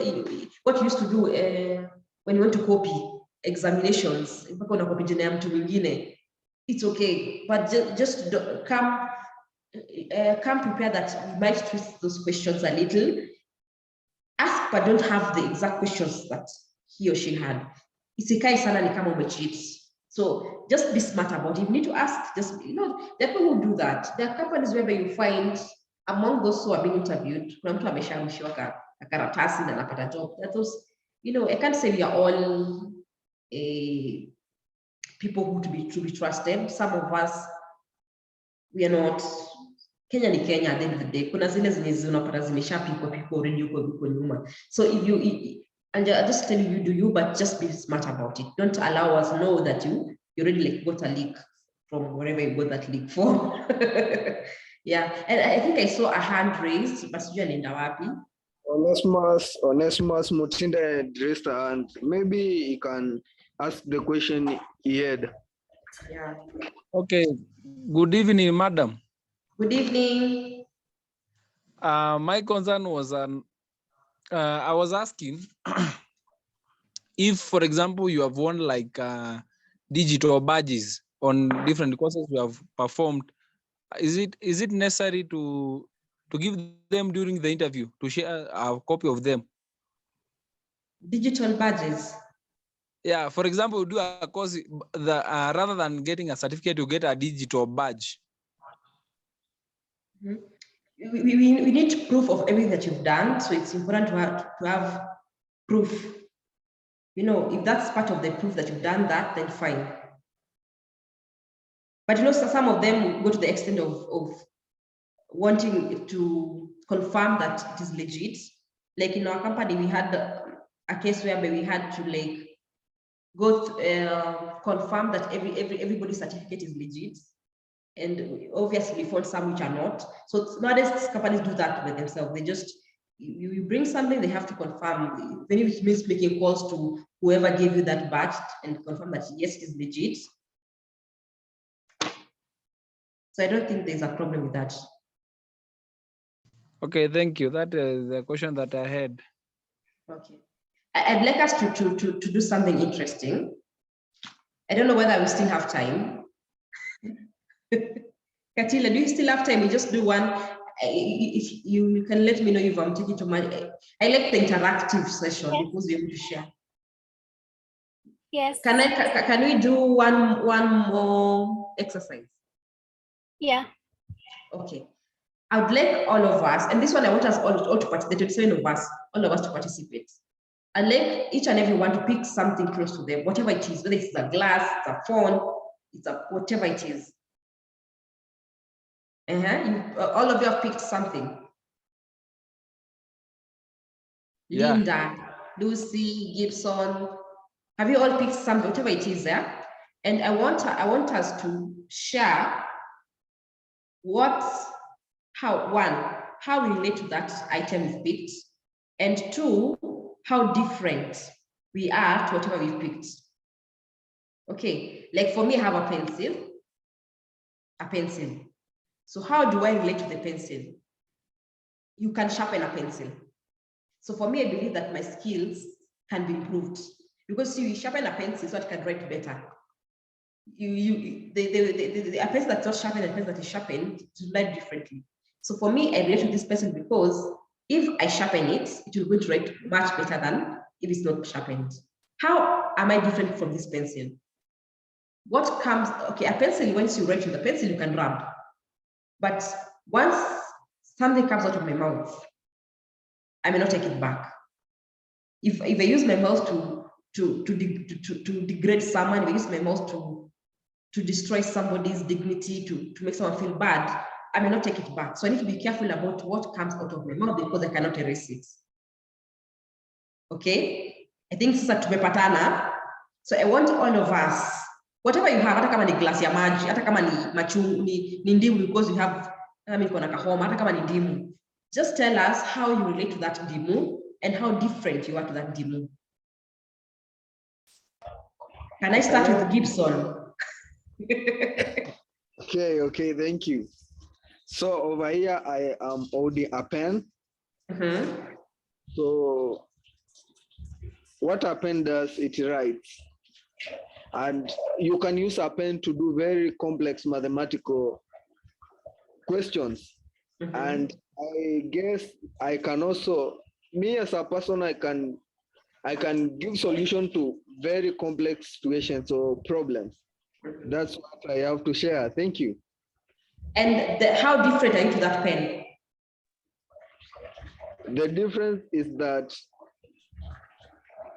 what you used to do when you went to copy examinations, it's okay, but just come prepared that you might twist those questions a little. Ask, but don't have the exact questions that he or she had. Isikai sana ni kama umecheat. So just be smart about it. You need to ask, just, you know, there are people who do that. There are companies where you find among those who are being interviewed, kuna mtu amesharushiwa karatasi na anapata job. That those, you know, I can't say we are all people who to be trusted. Some of us, we are not. Kenya ni Kenya at the end of the day. Kuna zile zenye zinapata zimeshapikwa people already uko nyuma. So if you, and I just tell you, do you, but just be smart about it. Don't allow us know that you already like got a leak from wherever you got that leak from. Yeah, and I think I saw a hand raised, but sijui alienda wapi. Onesimus Mutinda raised a hand. Maybe he can ask the question he had. Yeah. Okay. Good evening, madam. Good evening. My concern was I was asking if, for example, you have won like digital badges on different courses you have performed, is it necessary to give them during the interview, to share a copy of them? Digital badges. Yeah, for example, do a course rather than getting a certificate, you get a digital badge. Mm-hmm. We need proof of everything that you've done, so it's important to have proof. You know, if that's part of the proof that you've done that, then fine. But you know, so some of them go to the extent of wanting to confirm that it is legit. Like in our company, we had a case where we had to like go confirm that everybody's certificate is legit. And obviously we found some which are not. So nowadays companies do that by themselves. They just, you bring something, they have to confirm. Then it means making calls to whoever gave you that badge and confirm that yes, it is legit. So I don't think there's a problem with that. Okay, thank you. That is the question that I had. Okay. I'd like us to do something interesting. I don't know whether we still have time. Katila, do you still have time? We just do one. If you can let me know if I'm taking too much. I like the interactive session because we're able to share. Yes. Can we do one more exercise? Yeah. Okay. I would like all of us, and this one I want us all to participate, the 27 of us, all of us to participate. I'd like each and every one to pick something close to them, whatever it is, whether it's a glass, it's a phone, it's a whatever it is. All of you have picked something. Yeah. Linda, Lucy, Gibson, have you all picked something, whatever it is there? And I want us to share how we relate to that item we've picked, and 2, how different we are to whatever we've picked. Okay, like for me, I have a pencil. So how do I relate to the pencil? You can sharpen a pencil. So for me, I believe that my skills can be improved, because you sharpen a pencil so it can write better. A pencil that's not sharpened and a pencil that is sharpened to write differently. So for me, I relate to this pencil because if I sharpen it, it will go to write much better than if it's not sharpened. How am I different from this pencil? What comes, okay, a pencil, once you write with a pencil, you can rub. But once something comes out of my mouth, I may not take it back. If I use my mouth to degrade someone, if I use my mouth to destroy somebody's dignity, to make someone feel bad, I may not take it back. So I need to be careful about what comes out of my mouth because I cannot erase it. Okay? I think sasa tumepatana. So I want all of us, whatever you have, hata kama ni glasi ya maji, hata kama ni ndimu, because you have, hata kama ni ndimu, just tell us how you relate to that ndimu and how different you are to that ndimu. Can I start with Gibson? Okay, thank you. So over here, I am holding a pen. So what a pen does, it writes. And you can use a pen to do very complex mathematical questions. And I guess I can also, me as a person, I can give solution to very complex situations or problems. That's what I have to share. Thank you. And how different are you to that pen? The difference is that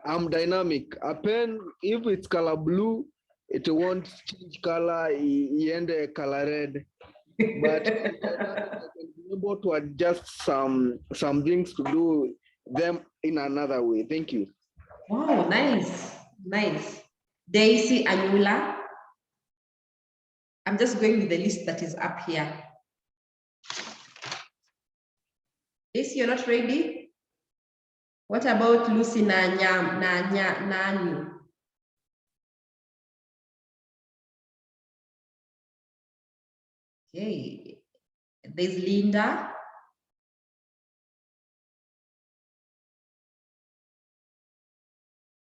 I'm dynamic. A pen, if it's color blue, it won't change color, end color red. But I can be able to adjust some things to do them in another way. Thank you. Wow, nice. Daisy Anula. I'm just going with the list that is up here. Daisy, you're not ready? What about Lucy Nanyu? Okay, there's Linda.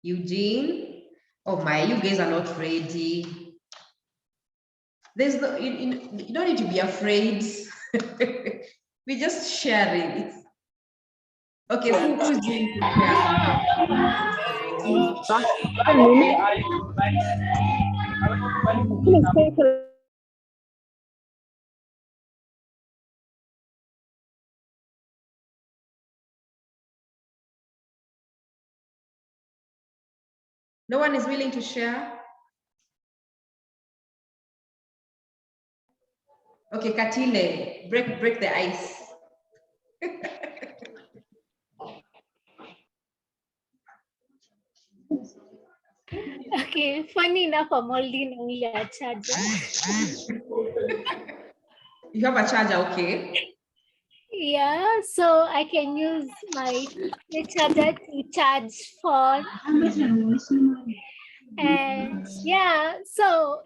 Eugene. Oh my, you guys are not ready. There's no, you don't need to be afraid. We're just sharing. It's okay. Who's doing the No one is willing to share? Okay, Katile, break the ice. Okay, funny enough, I'm holding only a charger. You have a charger, okay? Yeah, so I can use the charger to charge phone. And yeah, so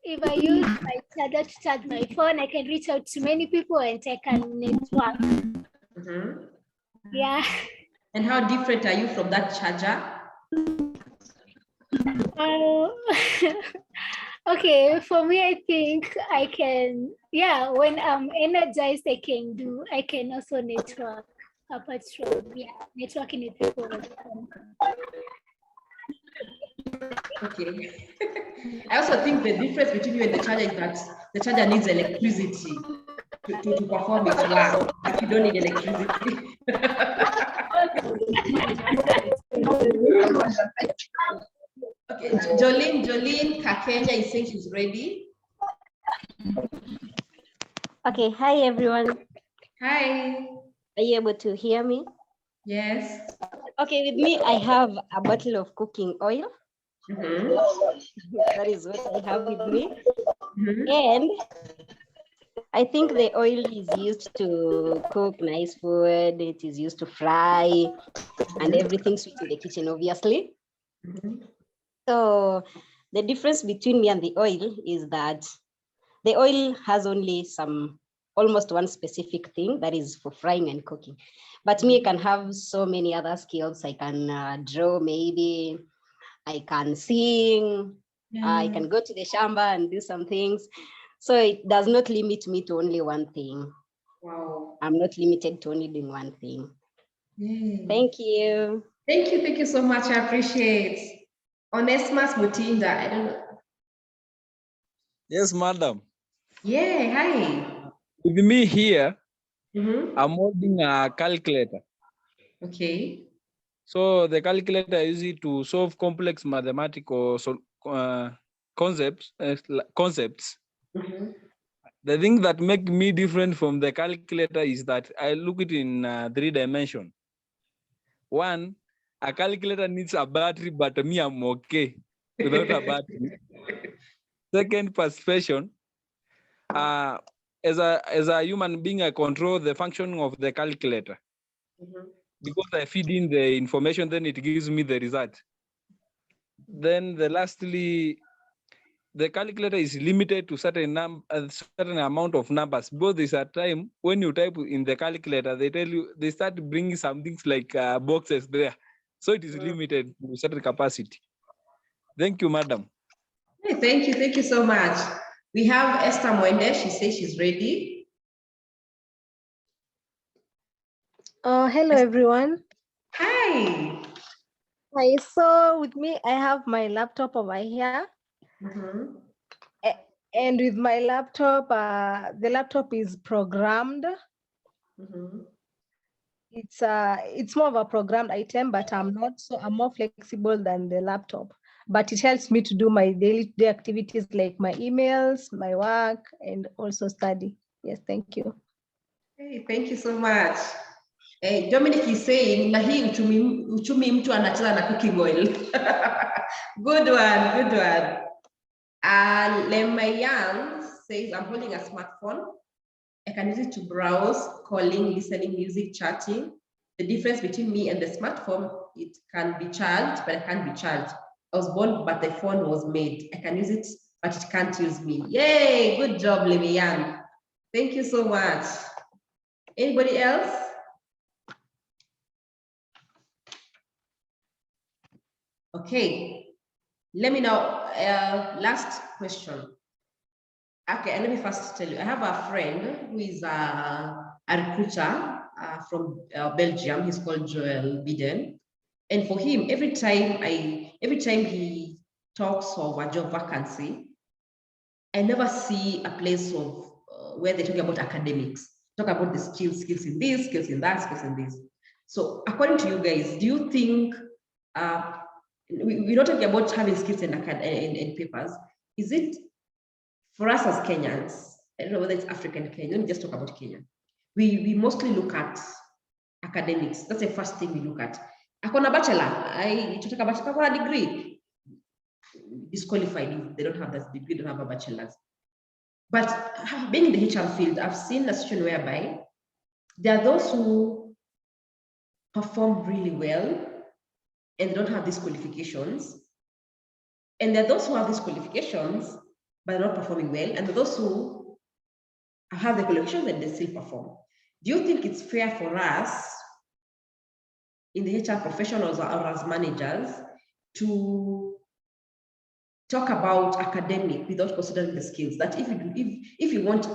if I use my charger to charge my phone, I can reach out to many people and I can network. Yeah. And how different are you from that charger? Okay, for me, I think I can, when I'm energized, I can also network apart from, networking with people. Okay. I also think the difference between you and the charger is that the charger needs electricity. to perform its work, but you don't need electricity. Okay, Jolene Kakenya is saying she's ready. Okay, hi everyone. Hi. Are you able to hear me? Yes. Okay, with me, I have a bottle of cooking oil. Mm-hmm. That is what I have with me. Mm-hmm. And I think the oil is used to cook nice food. It is used to fry and everything sweet in the kitchen, obviously. Mm-hmm. So the difference between me and the oil is that the oil has only almost one specific thing that is for frying and cooking. But me, I can have so many other skills. I can draw, maybe I can sing, I can go to the shamba and do some things. So it does not limit me to only one thing. Wow. I'm not limited to only doing one thing. Yay. Thank you. Thank you so much. I appreciate. Onesmus Mutinda, I don't know. Yes, madam. Yeah, hi. With me here, Mm-hmm. I'm holding a calculator. Okay. So the calculator I use it to solve complex mathematical concepts. Mm-hmm. The thing that make me different from the calculator is that I look it in 3 dimensions. One, a calculator needs a battery, but me, I'm okay without a battery. Second perception, as a human being, I control the functioning of the calculator. Mm-hmm. Because I feed in the information, then it gives me the result. Then lastly, the calculator is limited to certain amount of numbers. Because there's a time when you type in the calculator, they start bringing some things like boxes there. So it is limited to certain capacity. Thank you, madam. Hey, thank you so much. We have Esther Mwende. She says she's ready. Hello everyone. Hi. Hi, so with me, I have my laptop over here. Mm-hmm. And with my laptop, the laptop is programmed. Mm-hmm. It's more of a programmed item, but I'm more flexible than the laptop. But it helps me to do my daily activities like my emails, my work, and also study. Yes, thank you. Hey, thank you so much. Hey, Dominic is saying, na hii uchumi mtu anacheza na cooking oil. Good one. Lemayang says, I'm holding a smartphone. I can use it to browse, calling, listening, music, chatting. The difference between me and the smartphone, it can be charged, but it can't be charged. I was born, but the phone was made. I can use it, but it can't use me. Yay, good job, Lemayang. Thank you so much. Anybody else? Okay, let me know. Last question. Okay, let me first tell you. I have a friend who is a recruiter from Belgium. He's called Joel Biden, and for him, every time he talks of a job vacancy, I never see a place of where they're talking about academics. Talk about the skills in this, skills in that, skills in this. So, according to you guys, do you think we're not talking about having skills in papers? Is it for us as Kenyans? I don't know whether it's African Kenya. Let me just talk about Kenya. We mostly look at academics. That's the first thing we look at. Akona bachelor, I talk about a degree. Disqualified if they don't have that degree, don't have a bachelor's. But being in the HR field, I've seen a situation whereby there are those who perform really well and they don't have these qualifications. And there are those who have these qualifications, but they're not performing well. And there are those who have the qualifications and they still perform. Do you think it's fair for us in the HR professionals or as managers to talk about academic without considering the skills? That if you want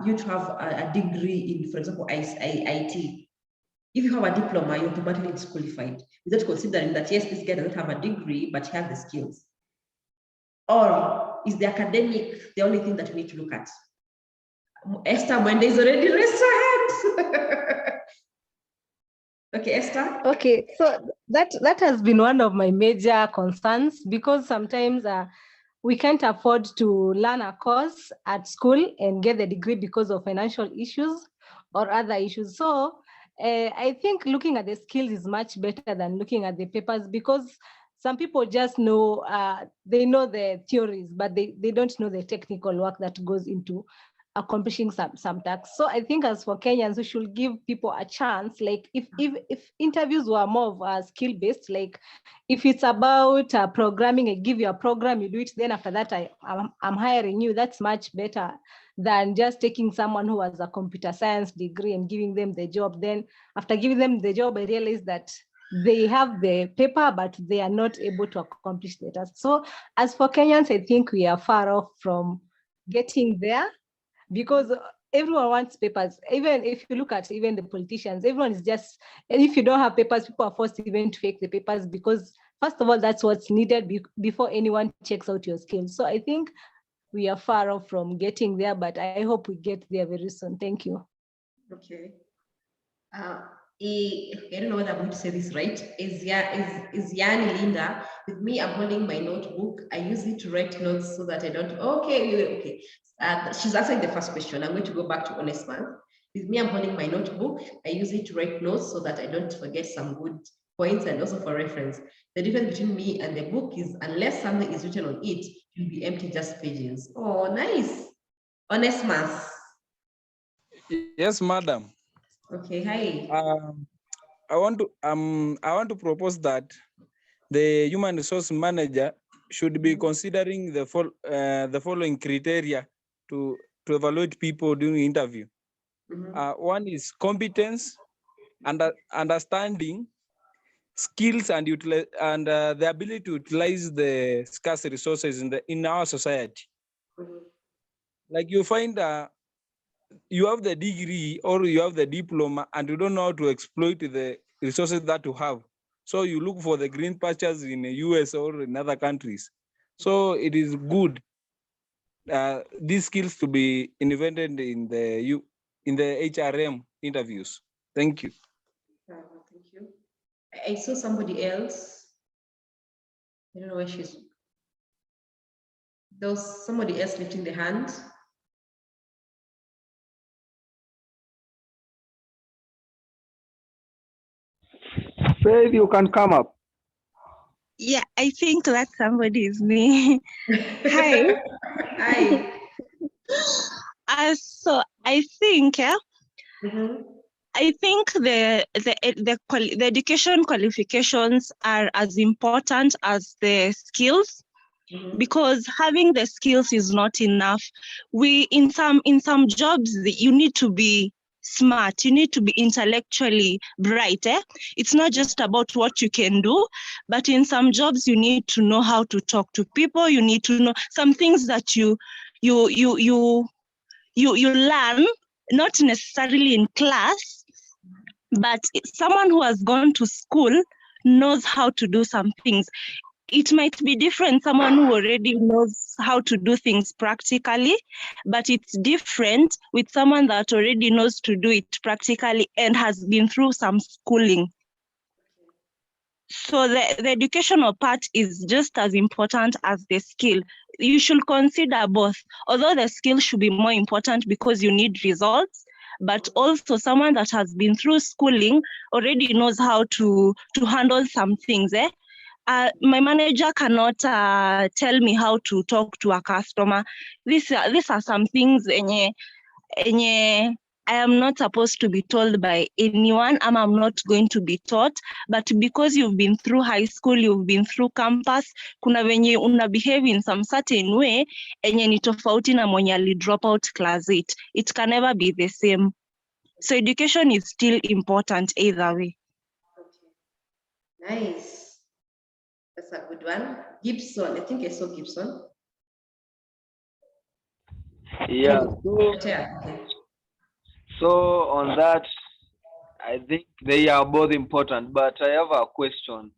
you to have a degree in, for example, IT, if you have a diploma, you're automatically disqualified without considering that, yes, this guy doesn't have a degree, but he has the skills. Or is the academic the only thing that we need to look at? Esther Mwende is already raised her hand. Okay, Esther. Okay, so that has been one of my major concerns, because sometimes we can't afford to learn a course at school and get the degree because of financial issues or other issues. So I think looking at the skills is much better than looking at the papers, because some people just know, they know the theories, but they don't know the technical work that goes into accomplishing some tasks. So I think as for Kenyans, we should give people a chance. Like if interviews were more of skill based, like if it's about programming, I give you a program, you do it, then after that I'm hiring you. That's much better than just taking someone who has a computer science degree and giving them the job. Then after giving them the job, I realized that they have the paper, but they are not able to accomplish the task. So as for Kenyans, I think we are far off from getting there, because everyone wants papers. Even if you look at even the politicians, everyone is just, and if you don't have papers, people are forced even to fake the papers, because first of all, that's what's needed before anyone checks out your skills. So I think we are far off from getting there, but I hope we get there very soon. Thank you. Okay. I don't know whether I'm going to say this right. Is Yani Linda. With me, I'm holding my notebook. I use it to write notes so that I don't. Okay. She's answering the first question. I'm going to go back to honest man. With me, I'm holding my notebook. I use it to write notes so that I don't forget some good points and also for reference. The difference between me and the book is unless something is written on it, it will be empty, just pages. Oh, nice. Honest mass. Yes, madam. Okay, hi. I want to propose that the human resource manager should be considering the following criteria to evaluate people during interview. One is competence, understanding, skills, and the ability to utilize the scarce resources in our society. Like you find you have the degree or you have the diploma and you don't know how to exploit the resources that you have. So you look for the green pastures in the US or in other countries. So it is good these skills to be invented in the HRM interviews. Thank you. Thank you. I saw somebody else. I don't know where she's. There was somebody else lifting the hand. Faith, you can come up. Yeah, I think that somebody is me. Hi. Hi. So I think, I think the education qualifications are as important as the skills, because having the skills is not enough. In some jobs you need to be smart, you need to be intellectually bright. It's not just about what you can do, but in some jobs you need to know how to talk to people. You need to know some things that you learn, not necessarily in class, but someone who has gone to school knows how to do some things. It might be different, someone who already knows how to do things practically, but it's different with someone that already knows to do it practically and has been through some schooling. So the educational part is just as important as the skill. You should consider both, although the skill should be more important because you need results, but also someone that has been through schooling already knows how to handle some things. My manager cannot tell me how to talk to a customer. These are some things I am not supposed to be told by anyone, and I'm not going to be taught. But because you've been through high school, you've been through campus, kuna venye una behave in some certain way, enye ni tofauti na mwenye ali drop out class 8. It can never be the same. So education is still important either way. Okay. Nice. That's a good one. Gibson, I think I saw Gibson. Yeah. So on that, I think they are both important, but I have a question.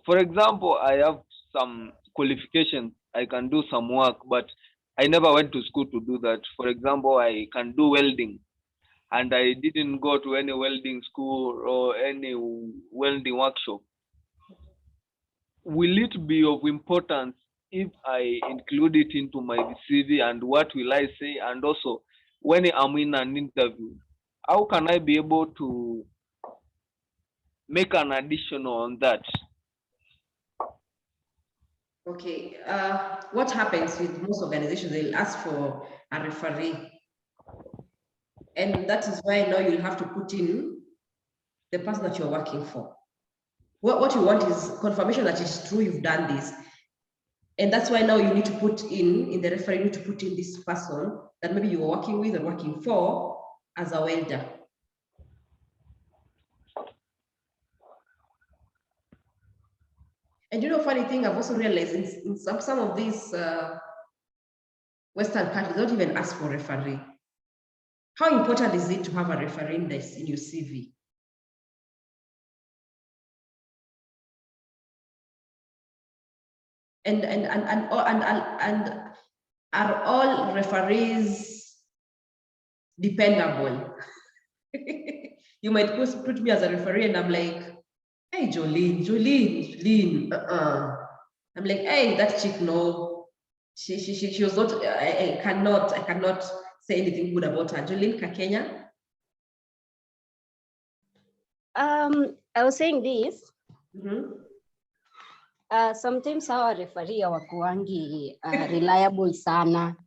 For example, I have some qualifications. I can do some work, but I never went to school to do that. For example, I can do welding, and I didn't go to any welding school or any welding workshop. Will it be of importance if I include it into my CV, and what will I say? And also, when I'm in an interview, how can I be able to make an addition on that? Okay, what happens with most organizations, they'll ask for a referee. And that is why now you'll have to put in the person that you're working for. What you want is confirmation that it's true you've done this. And that's why now you need to put in the referee, you need to put in this person that maybe you were working with or working for as a welder. And you know, funny thing, I've also realized in some of these Western countries, they don't even ask for referee. How important is it to have a referee in your CV? And are all referees dependable? You might put me as a referee and I'm like, hey, Jolene. I'm like, hey, that chick, no, she was not, I cannot say anything good about her. Jolene Kakenya. I was saying this. Sometimes our referee hawakuangi reliable sana.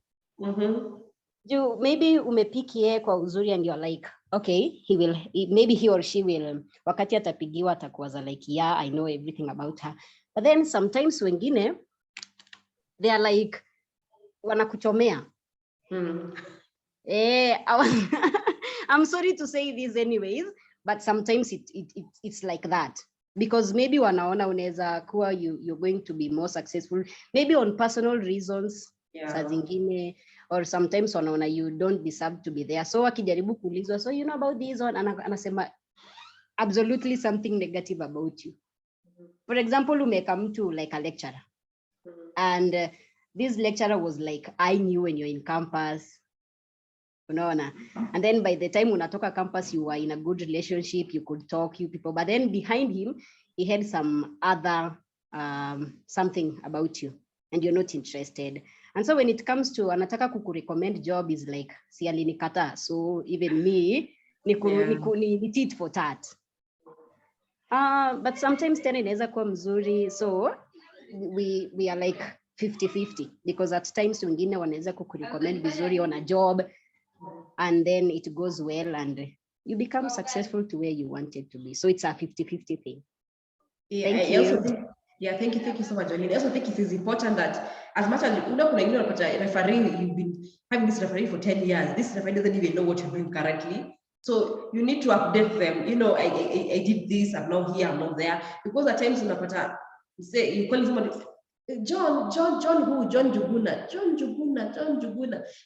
You maybe umepiki yeye kwa uzuri and you're like, okay, maybe he or she will, wakati atapigiwa atakuwaza like, yeah, I know everything about her. But then sometimes wengine, they are like, wanakuchomea. I'm sorry to say this anyways, but sometimes it's like that. Because maybe wanaona unaweza kuwa you're going to be more successful, maybe on personal reasons, saa zingine, or sometimes wanaona you don't deserve to be there. So wakijaribu kuulizwa, so you know about this one, anasema absolutely something negative about you. For example, umeka mtu like a lecturer, and this lecturer was like, I knew when you're in campus, unaona, and then by the time unatoka campus, you were in a good relationship, you could talk, you people, but then behind him, he had some other something about you, and you're not interested. And so when it comes to anataka kukurecommend job, is like, si alinikata, so even me, ni tit for tat. But sometimes tena inaweza kuwa mzuri, so we are like 50-50, because at times wengine wanaweza kukurecommend vizuri on a job, and then it goes well and you become successful to where you wanted to be. So it's a 50-50 thing. Thank you. Thank you so much, Jolene. I also think it is important that as much as you know, referee, you've been having this referee for 10 years, this referee doesn't even know what you're doing currently. So you need to update them. You know, I did this, I'm not here, I'm not there. Because at times you say, you call somebody, John Juguna.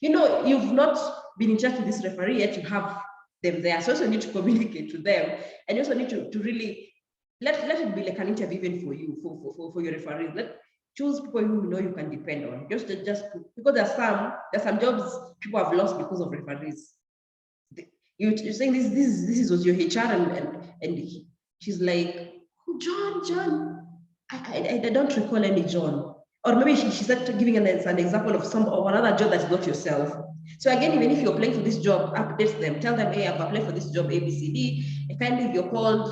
You know, you've not been in touch with this referee yet, you have them there. So you also need to communicate to them, and you also need to really let it be like an interview even for you, for your referees. Choose people who you know you can depend on. Just because there's some jobs people have lost because of referees. You're saying this was your HR, and she's like, oh, John. I don't recall any John. Or maybe she started giving an example of another job that's not yourself. So again, even if you're applying for this job, update them. Tell them, hey, I've applied for this job, ABCD. And kindly, if you're called,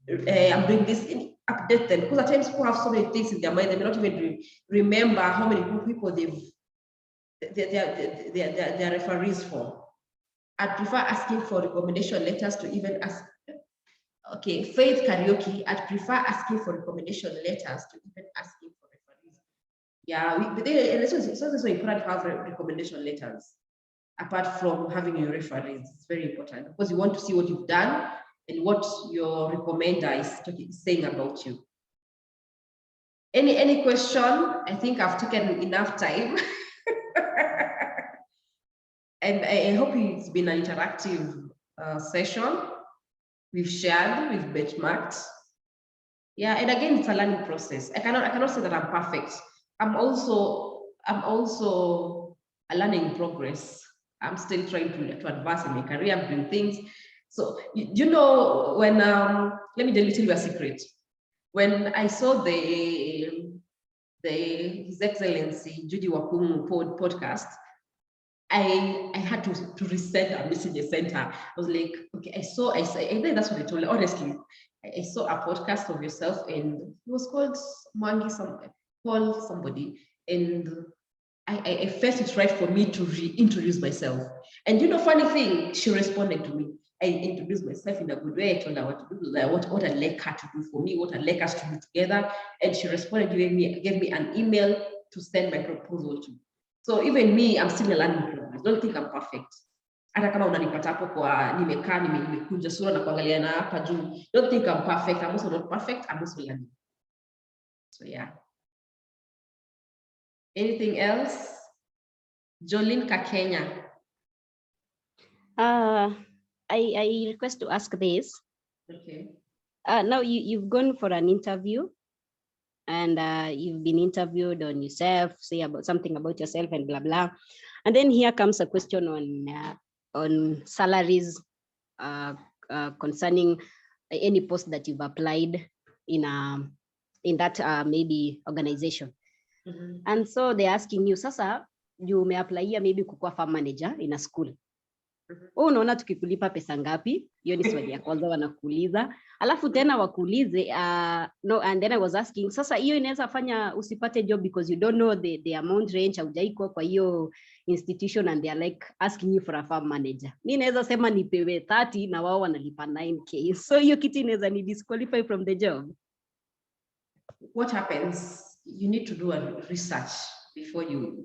I'm doing this. Update them, because at times people have so many things in their mind, they may not even remember how many people they're referees for. I'd prefer asking for recommendation letters to even ask. Okay, Faith Karaoke, I'd prefer asking for recommendation letters to even asking for referees. Yeah, it's also important to have recommendation letters apart from having your referees. It's very important because you want to see what you've done and what your recommender is saying about you. Any question? I think I've taken enough time. And I hope it's been an interactive session. We've shared, we've benchmarked. Yeah, and again, it's a learning process. I cannot say that I'm perfect. I'm also a learning progress. I'm still trying to advance in my career, I'm doing things. So, you know, when, let me tell you a secret. When I saw His Excellency Judy Wakumu podcast, I had to resend a message I sent her. I was like, okay, I think that's what I told her. Honestly, I saw a podcast of yourself, and it was called Paul somebody, and I felt it's right for me to reintroduce myself. And you know, funny thing, she responded to me. I introduced myself in a good way. I told her what to do, what I'd like her to do for me, what I'd like us to do together. And she responded, gave me an email to send my proposal to. So even me, I'm still a learning progress. Don't think I'm perfect. Hata kama unanipata hapo kwa nimekaa nimekunja sura na kuangalia na hapa juu. Don't think I'm perfect. I'm also not perfect. I'm also learning. So yeah. Anything else? Jolene Kakenya. I request to ask this. Okay. Now you've gone for an interview, and you've been interviewed on yourself, say about something about yourself and blah blah, and then here comes a question on salaries concerning any post that you've applied in that maybe organization. Mm-hmm. And so they're asking you, sasa you may apply maybe kukua farm manager in a school. Unaona tukikulipa pesa ngapi? Hiyo ni swali ya kwanza wanakuuliza. Alafu tena wakuulize no, and then I was asking, sasa hiyo inaweza fanya usipate job because you don't know the amount range, haujaikuwa kwa hiyo institution, and they are like asking you for a farm manager. Mimi naweza sema nipewe 30 na wao wanalipa 9k. So hiyo kitu inaweza ni disqualify from the job. What happens? You need to do a research before you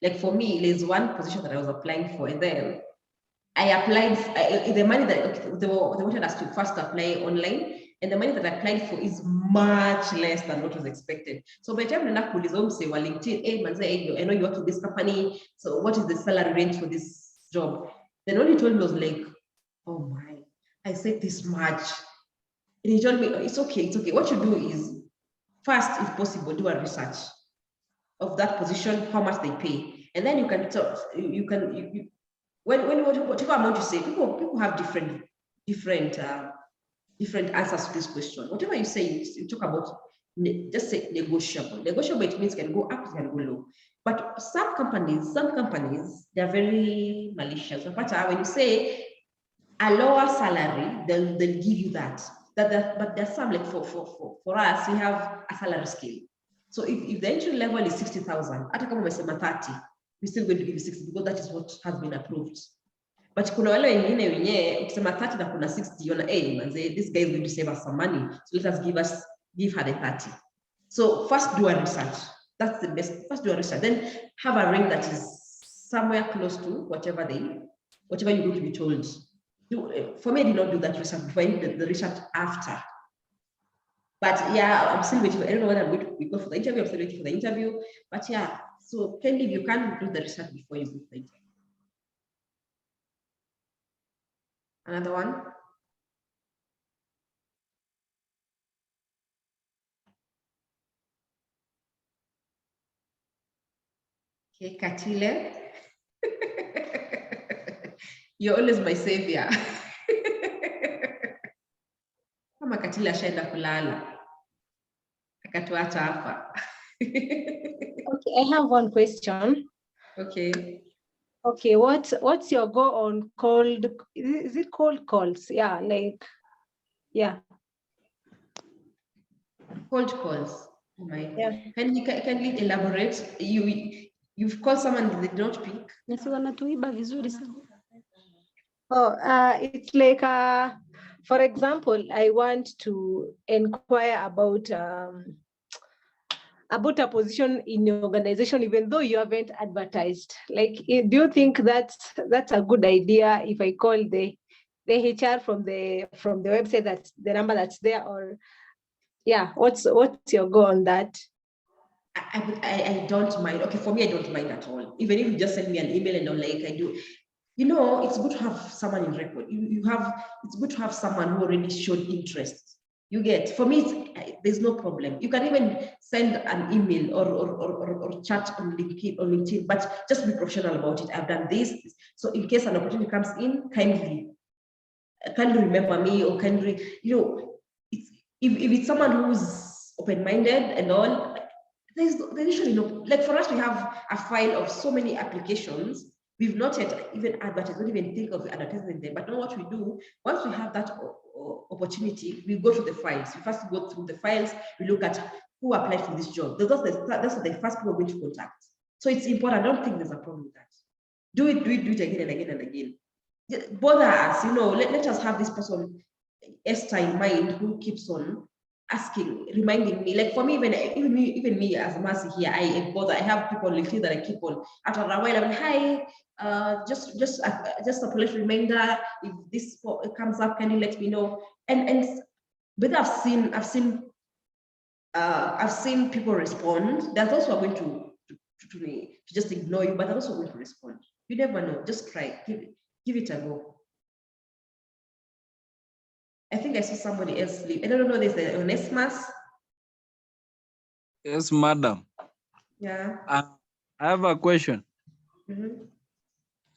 like, for me, there's one position that I was applying for, and then I applied, the money that they wanted us to first apply online, and the money that I applied for is much less than what was expected. So by the time I say, well, LinkedIn, I know you work in this company, so what is the salary range for this job? Then what he told me was like, oh my, I said this much. And he told me, it's okay. What you do is, first, if possible, do a research of that position, how much they pay, and then you can talk. Whatever amount you say, people have different answers to this question. Whatever you say, you talk about, just say negotiable. Negotiable, it means it can go up, it can go low. But some companies, they're very malicious. But when you say a lower salary, they'll give you that. But there's some, like for us, we have a salary scale. So if the entry level is 60,000, hata kama umesema 30, we're still going to give you 60 because that is what has been approved. But kuna wale wengine wenye ukisema 30 na kuna 60, you're hey, manze, this guy is going to save us some money, so let us give her the 30. So first do a research. That's the best. First do a research, then have a range that is somewhere close to whatever you're going to be told. For me, I did not do that research before. I did the research after. But yeah, I'm still waiting. I don't know when I'm going to go for the interview. I'm still waiting for the interview. But yeah, so kindly, you can do the research before you go for the interview. Another one. Okay, Katile. You're always my savior. Kama Katile ashaenda kulala, akatuacha hapa. Okay, I have one question. Okay. Okay, what's your goal on cold? Is it cold calls? Yeah, like, yeah. Cold calls. Oh my. Yeah. Can you elaborate? You've called someone that they did not pick. Oh, it's like, for example, I want to inquire about a position in your organization, even though you haven't advertised. Like, do you think that's a good idea if I call the HR from the website, that's the number that's there, or yeah, what's your goal on that? I don't mind. Okay, for me, I don't mind at all. Even if you just send me an email and I'm like, I do. You know, it's good to have someone in record. It's good to have someone who already showed interest. You get, for me, there's no problem. You can even send an email or chat on LinkedIn, but just be professional about it. I've done this. So in case an opportunity comes in, kindly remember me, or kindly, if it's someone who's open-minded and all, there's usually no, like for us, we have a file of so many applications. We've not yet even advertised, don't even think of advertising them. But now what we do, once we have that opportunity, we go to the files. We first go through the files, we look at who applied for this job. That's the first people we're going to contact. So it's important. I don't think there's a problem with that. Do it again and again and again. Bother us, let us have this person, Esther, in mind, who keeps on asking, reminding me. Like for me, even me as Mercy here, I bother. I have people literally that I keep on. After a while, I'm like, hi, just a polite reminder. If this comes up, can you let me know? But I've seen people respond. There's also going to just ignore you, but they're also going to respond. You never know. Just try. Give it a go. I think I saw somebody else leave. I don't know. There's an Onesimus. Yes, madam. Yeah. I have a question.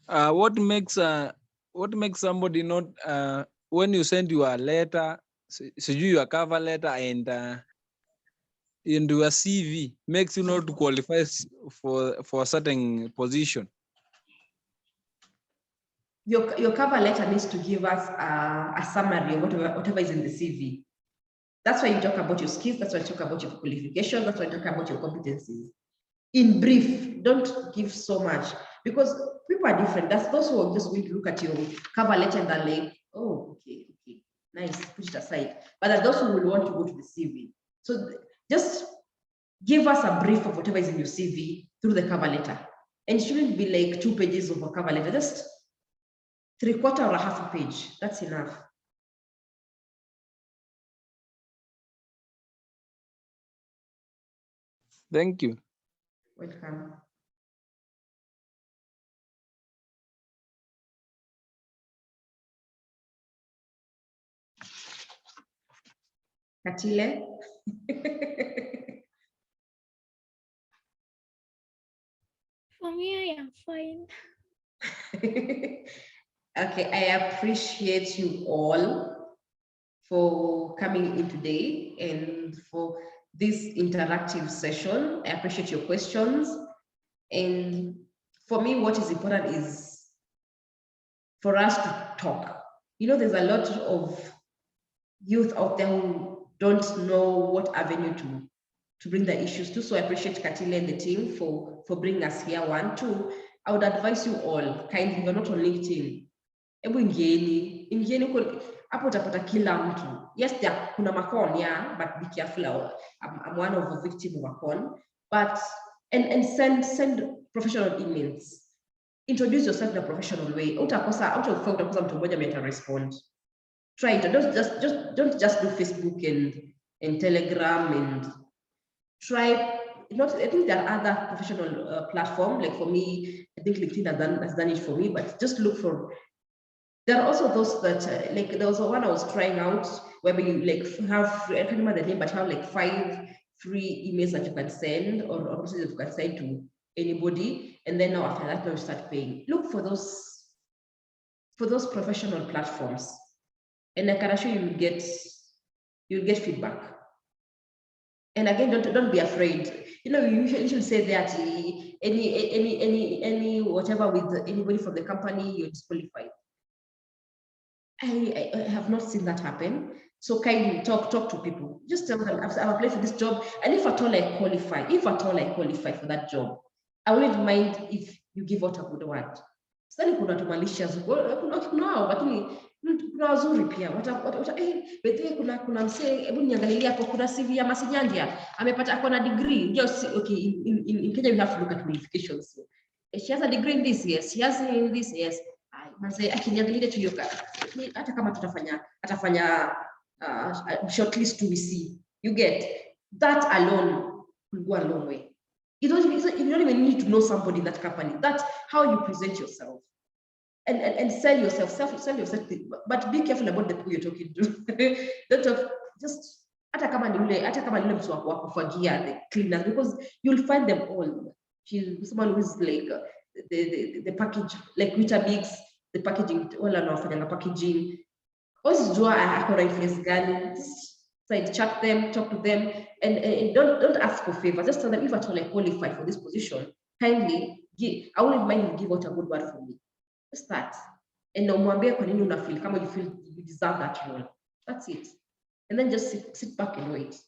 What makes somebody not when you send your letter, so your cover letter and your CV makes you not to qualify for a certain position? Your cover letter needs to give us a summary of whatever is in the CV. That's why you talk about your skills. That's why you talk about your qualifications. That's why you talk about your competencies. In brief, don't give so much, because people are different. That's those who are just going to look at your cover letter and they're like, oh, okay, nice, put it aside. But there's those who will want to go to the CV. So just give us a brief of whatever is in your CV through the cover letter. And it shouldn't be like 2 pages of a cover letter, just 3/4 or a half a page. That's enough. Thank you. Welcome. Katile? For me, I am fine. Okay, I appreciate you all for coming in today and for this interactive session. I appreciate your questions. And for me, what is important is for us to talk. There's a lot of youth out there who don't know what avenue to bring the issues to. So I appreciate Katile and the team for bringing us here. 1, 2, I would advise you all, kindly, you're not on LinkedIn. Ebu ingieni hapo utapata kila mtu. Yes, kuna makon, yeah, but be careful. I'm one of the victims of a con. But and send professional emails. Introduce yourself in a professional way. Utakosa mtu mmoja meta respond. Try it. Don't just do Facebook and Telegram and try. I think there are other professional platforms. Like for me, I think LinkedIn has done it for me. But just look for. There are also those that like there was one I was trying out where you like have, I can't remember the name, but you have like 5 free emails that you can send or messages that you can send to anybody, and then now after that now you start paying. Look for those professional platforms, and I can assure you you'll get feedback. And again, don't be afraid. You should say that any whatever with anybody from the company, you're disqualified. I have not seen that happen. So kindly talk to people. Just tell them I've applied for this job, and if at all I qualify for that job, I wouldn't mind if you give out a good word. Sasa kuna tu malicious, kunao, lakini kuna wazuri pia. Kuna msee, hebu niangalie hapo, kuna CV ya Masinyanja amepata akona degree. Just okay, in Kenya you have to look at qualifications. So, she has a degree in this, yes. She has in this, yes. Akiniangalia tu yoka, hata kama atafanya shortlist to see, you get that alone will go a long way. You don't even need to know somebody in that company. That's how you present yourself and sell yourself, but be careful about the people you're talking to. Don't talk, just hata kama kama ni ule hata kama ni ule mtu wa kufagia, the cleaners, because you'll find them all. She's someone who's like the package, like Weetabix, the packaging, wala wanafanya packaging. Also jua akona influence gani, just side chat them, talk to them, and don't ask for favors. Just tell them, if at all I qualify for this position, kindly give, I wouldn't mind if you give out a good word for me. Just that. And umwambie kwa nini una feel kama you feel you deserve that role. That's it. And then just sit back and wait.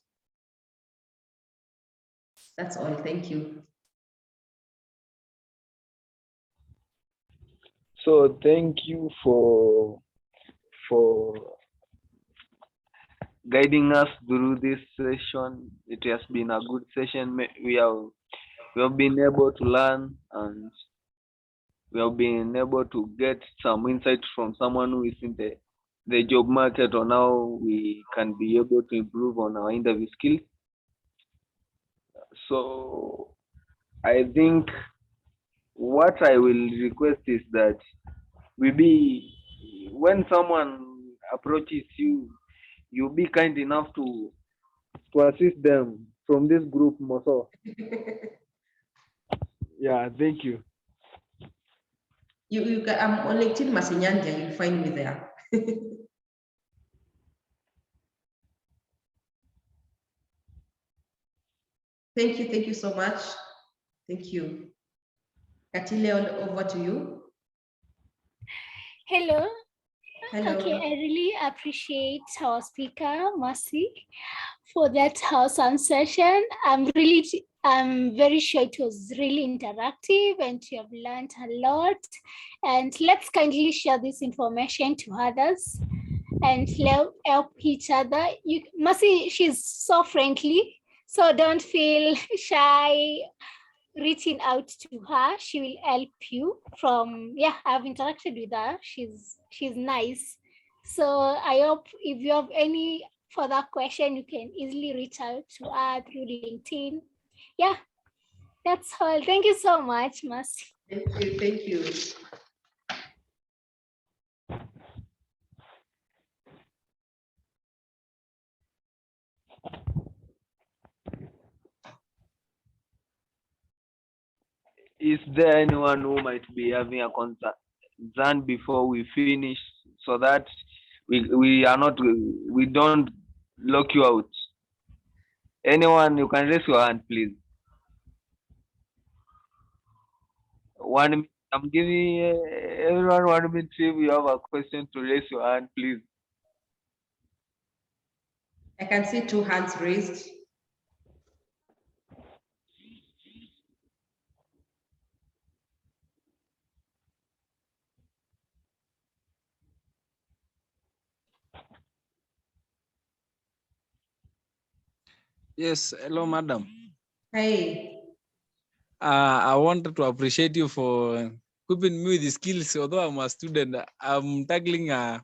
That's all. Thank you. So thank you for guiding us through this session. It has been a good session. We have been able to learn, and we have been able to get some insight from someone who is in the job market on how we can be able to improve on our interview skills. So I think what I will request is that when someone approaches you, you be kind enough to assist them from this group, Moso. Yeah, thank you. You can, I'm on LinkedIn, Masinyanja, you'll find me there. Thank you so much. Thank you. Katile, over to you. Hello. Hello. Okay, I really appreciate our speaker, Mercy, for that awesome session. I'm very sure it was really interactive and you have learned a lot. And let's kindly share this information to others and help each other. Mercy, she's so friendly, so don't feel shy reaching out to her. She will help you from, I've interacted with her. She's nice. So I hope if you have any further question, you can easily reach out to her through LinkedIn. Yeah, that's all. Thank you so much, Mercy. Thank you. Is there anyone who might be having a concern before we finish, so that we don't lock you out? Anyone, you can raise your hand, please. I'm giving everyone 1 minute. If you have a question, to raise your hand, please. I can see 2 hands raised. Yes, hello, madam. Hey. I wanted to appreciate you for giving me the skills. Although I'm a student, I'm tackling a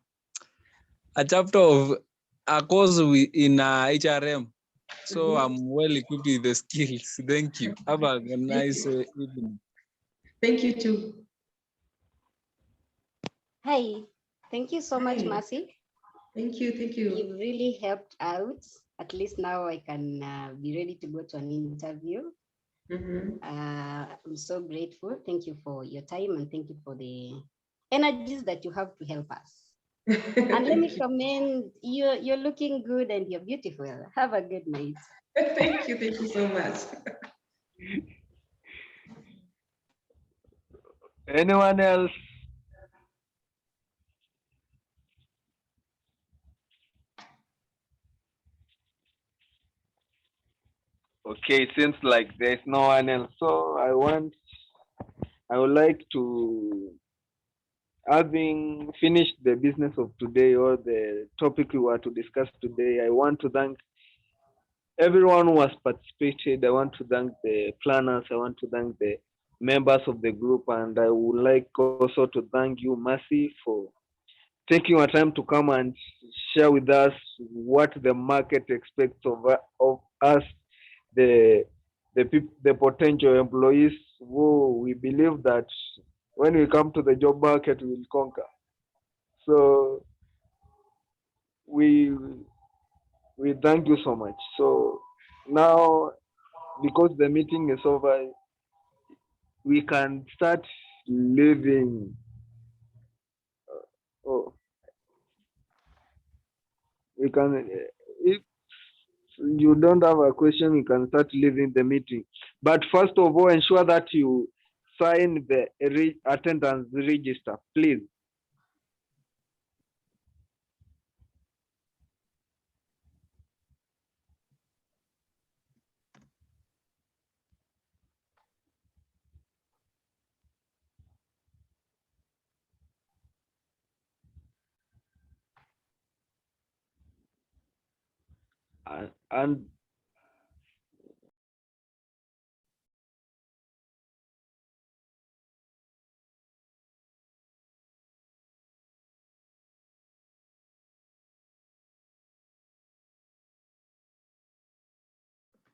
chapter of a course in HRM. So I'm well equipped with the skills. Thank you. Have a nice evening. Thank you too. Hi, thank you so much, Mercy. Thank you. You've really helped out. At least now I can be ready to go to an interview. I'm so grateful. Thank you for your time and thank you for the energies that you have to help us. And let me commend you. You're looking good and you're beautiful. Have a good night. Thank you so much. Anyone else? Okay, it seems like there's no one else. So I would like to, having finished the business of today, or the topic we were to discuss today, I want to thank everyone who has participated. I want to thank the planners. I want to thank the members of the group. And I would like also to thank you, Mercy, for taking your time to come and share with us what the market expects of us, the potential employees who we believe that when we come to the job market, we will conquer. So We thank you so much. So now, because the meeting is over, we can start living. Oh, we can. If you don't have a question, we can start leaving the meeting. But first of all, ensure that you sign the attendance register, please. And